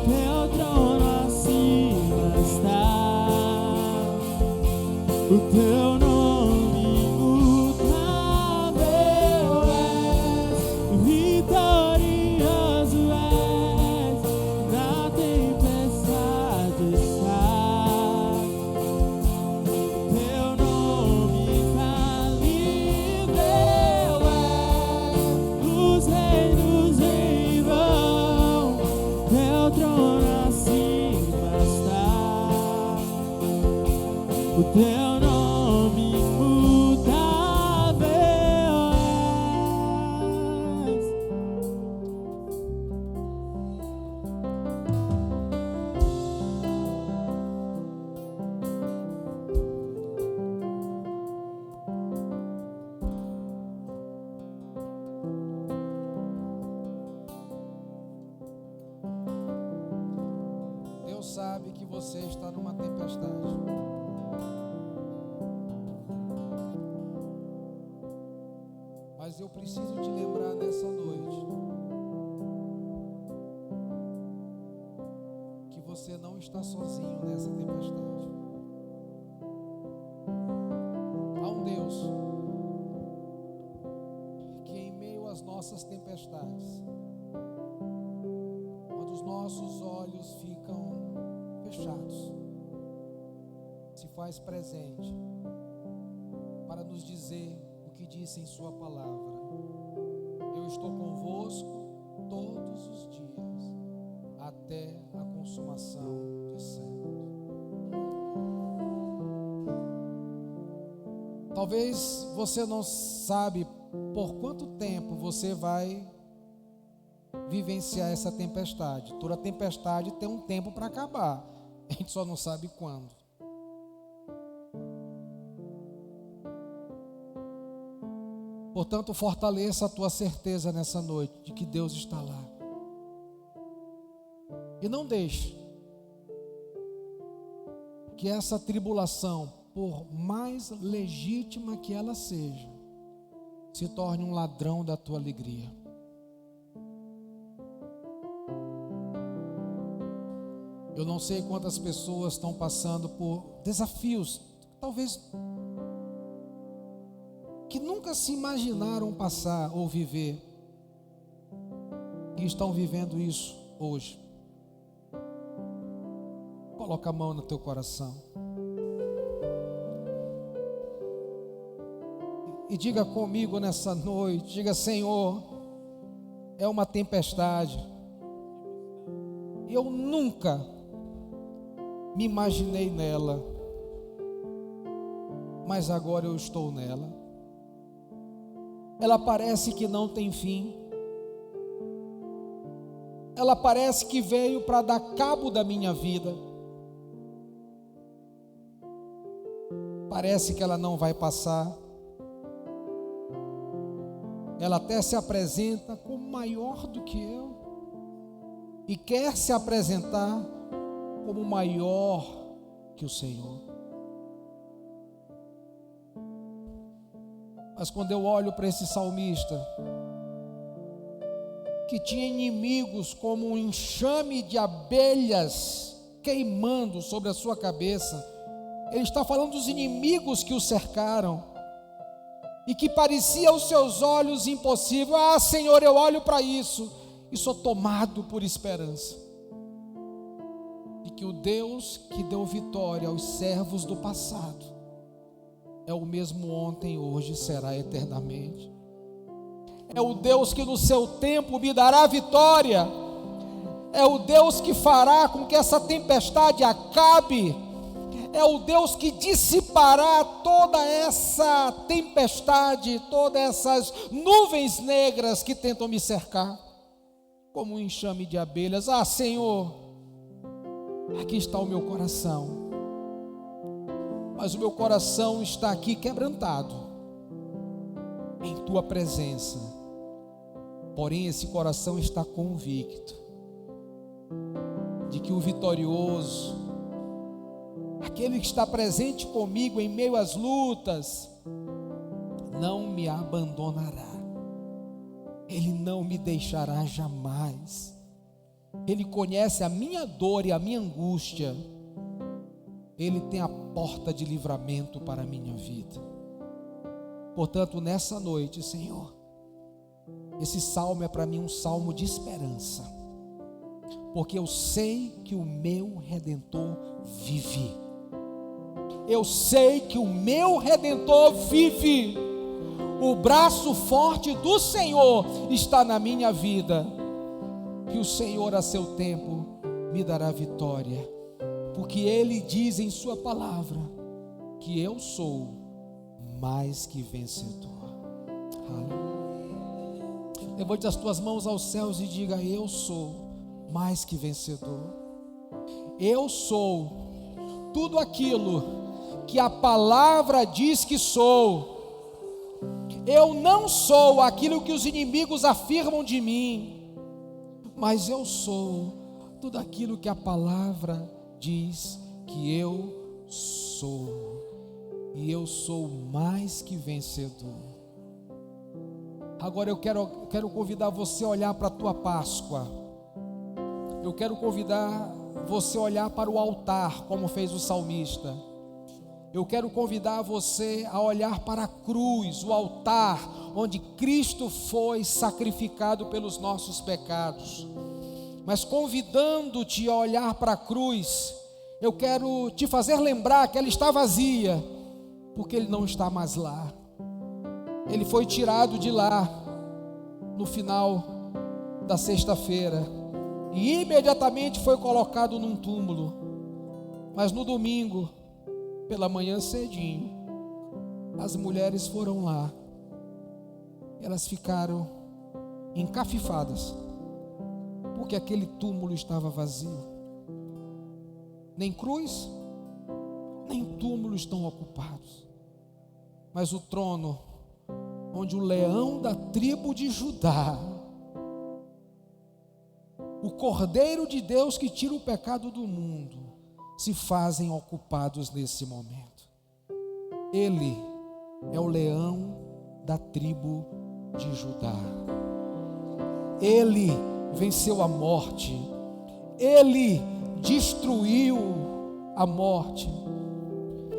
teu trono acima está. O teu nome imutável és, vitorioso és, na tempestade está. Teu nome infalível é, os reinos vêm e vão, teu trono acima está. O teu nome imutável és. Deus sabe que você está numa tempestade. Mas eu preciso te lembrar nessa noite que você não está sozinho nessa tempestade. Há um Deus que em meio às nossas tempestades, quando os nossos olhos ficam fechados, se faz presente para nos dizer o que disse em sua palavra: eu estou convosco todos os dias, até a consumação dos séculos. Talvez você não sabe por quanto tempo você vai vivenciar essa tempestade. Toda tempestade tem um tempo para acabar, a gente só não sabe quando. Portanto, fortaleça a tua certeza nessa noite de que Deus está lá. E não deixe que essa tribulação, por mais legítima que ela seja, se torne um ladrão da tua alegria. Eu não sei quantas pessoas estão passando por desafios talvez que nunca se imaginaram passar ou viver, e estão vivendo isso hoje. Coloca a mão no teu coração e diga comigo nessa noite, diga: Senhor, é uma tempestade, eu nunca me imaginei nela, mas agora eu estou nela. Ela parece que não tem fim, ela parece que veio para dar cabo da minha vida, parece que ela não vai passar. Ela até se apresenta como maior do que eu e quer se apresentar como maior que o Senhor. Mas quando eu olho para esse salmista, que tinha inimigos como um enxame de abelhas queimando sobre a sua cabeça, ele está falando dos inimigos que o cercaram e que parecia aos seus olhos impossível. Ah, Senhor, eu olho para isso e sou tomado por esperança de que o Deus que deu vitória aos servos do passado é o mesmo ontem, hoje e será eternamente. É o Deus que no seu tempo me dará vitória. É o Deus que fará com que essa tempestade acabe. É o Deus que dissipará toda essa tempestade, todas essas nuvens negras que tentam me cercar, como um enxame de abelhas. Ah, Senhor, aqui está o meu coração, mas o meu coração está aqui quebrantado em Tua presença, porém esse coração está convicto de que o vitorioso, aquele que está presente comigo em meio às lutas, não me abandonará, Ele não me deixará jamais. Ele conhece a minha dor e a minha angústia, Ele tem a porta de livramento para a minha vida. Portanto, nessa noite, Senhor, esse salmo é para mim um salmo de esperança, porque eu sei que o meu Redentor vive. Eu sei que o meu Redentor vive. O braço forte do Senhor está na minha vida. Que o Senhor a seu tempo me dará vitória, porque Ele diz em sua palavra que eu sou mais que vencedor. Aleluia. Levante as tuas mãos aos céus e diga: eu sou mais que vencedor. Eu sou tudo aquilo que a palavra diz que sou. Eu não sou aquilo que os inimigos afirmam de mim, mas eu sou tudo aquilo que a palavra diz que eu sou. E eu sou mais que vencedor. Agora eu quero convidar você a olhar para a tua Páscoa. Eu quero convidar você a olhar para o altar, como fez o salmista. Eu quero convidar você a olhar para a cruz, o altar onde Cristo foi sacrificado pelos nossos pecados. Mas convidando-te a olhar para a cruz, eu quero te fazer lembrar que ela está vazia, porque Ele não está mais lá. Ele foi tirado de lá no final da sexta-feira e imediatamente foi colocado num túmulo. Mas no domingo, pela manhã cedinho, as mulheres foram lá. Elas ficaram encafifadas, porque aquele túmulo estava vazio. Nem cruz, nem túmulo estão ocupados, mas o trono onde o leão da tribo de Judá, o Cordeiro de Deus que tira o pecado do mundo, se fazem ocupados nesse momento. Ele é o leão da tribo de Judá. Ele venceu a morte. Ele destruiu a morte.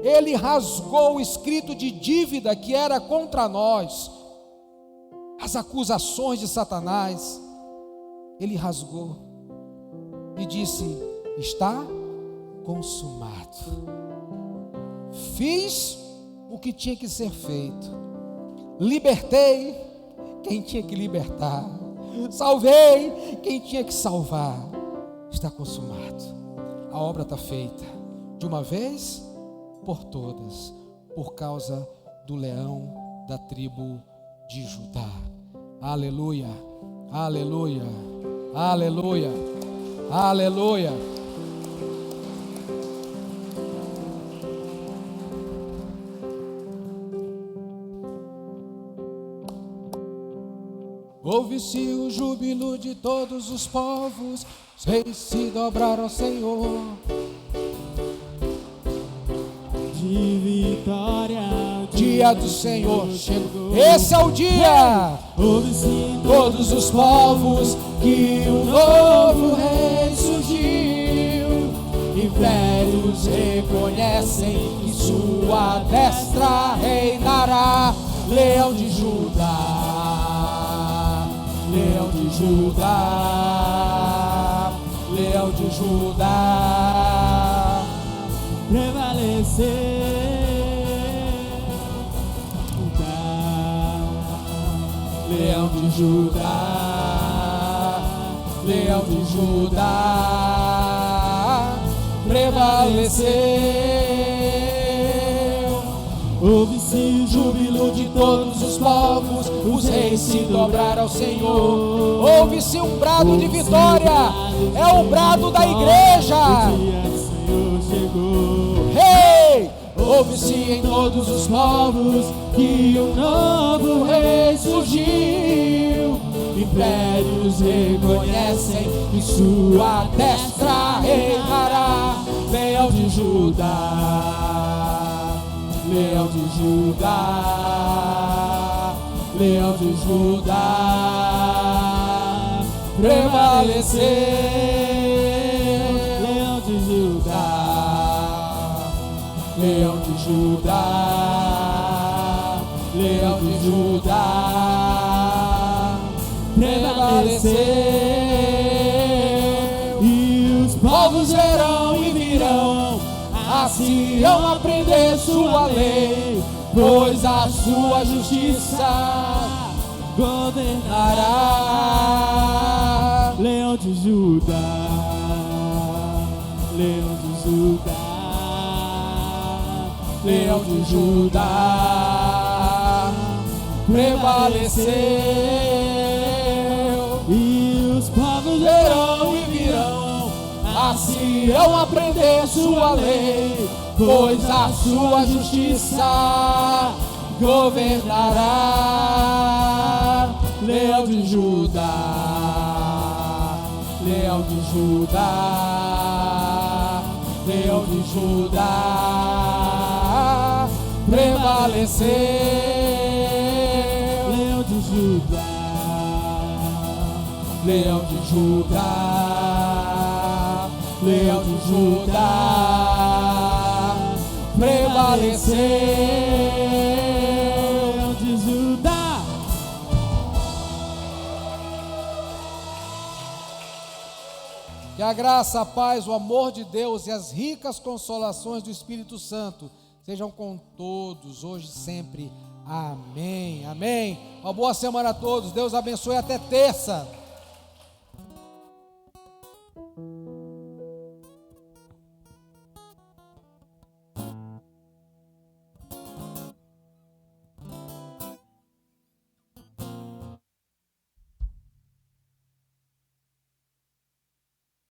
Ele rasgou o escrito de dívida que era contra nós, as acusações de Satanás. Ele rasgou e disse: está consumado. Fiz o que tinha que ser feito, libertei quem tinha que libertar, salvei quem tinha que salvar. Está consumado. A obra está feita, de uma vez por todas, por causa do leão da tribo de Judá. Aleluia, aleluia, aleluia, aleluia. Ouve-se o júbilo de todos os povos, os reis se dobraram ao Senhor. De vitória, Dia do Senhor chegou. Esse é o dia. ouve-se em Todos os povos que um novo rei surgiu. Impérios reconhecem que sua destra reinará. Leão de Judá, Leão de Judá, Leão de Judá, prevalecer. Leão de Judá, Leão de Judá, prevaleceu. Ouve-se o Júbilo de todos os povos, os reis se dobraram ao Senhor. Ouve-se um brado de vitória, é o brado da igreja. O dia do Senhor chegou. Rei, ouve-se em todos os povos que um novo rei surgiu. Impérios reconhecem que sua destra reinará. Leão de Judá, Leão de Judá, Leão de Judá, prevaleceu. Leão de Judá, Leão de Judá, Leão de Judá, prevaleceu. e os Povos verão e virão a Sião aprender sua lei, pois a sua justiça governará. dará. Leão de Judá, Leão de Judá, Leão de Judá, prevaleceu. e os povos Verão e virão a Sião aprender sua lei, pois a sua justiça governará. Leão de Judá, Leão de Judá, Leão de Judá, prevaleceu. Leão de Judá, Leão de Judá, Leão de Judá, prevaleceu. Leão de Judá. Que a graça, a paz, o amor de Deus e as ricas consolações do Espírito Santo sejam com todos, hoje e sempre. Amém, amém. Uma boa semana a todos. Deus abençoe até terça.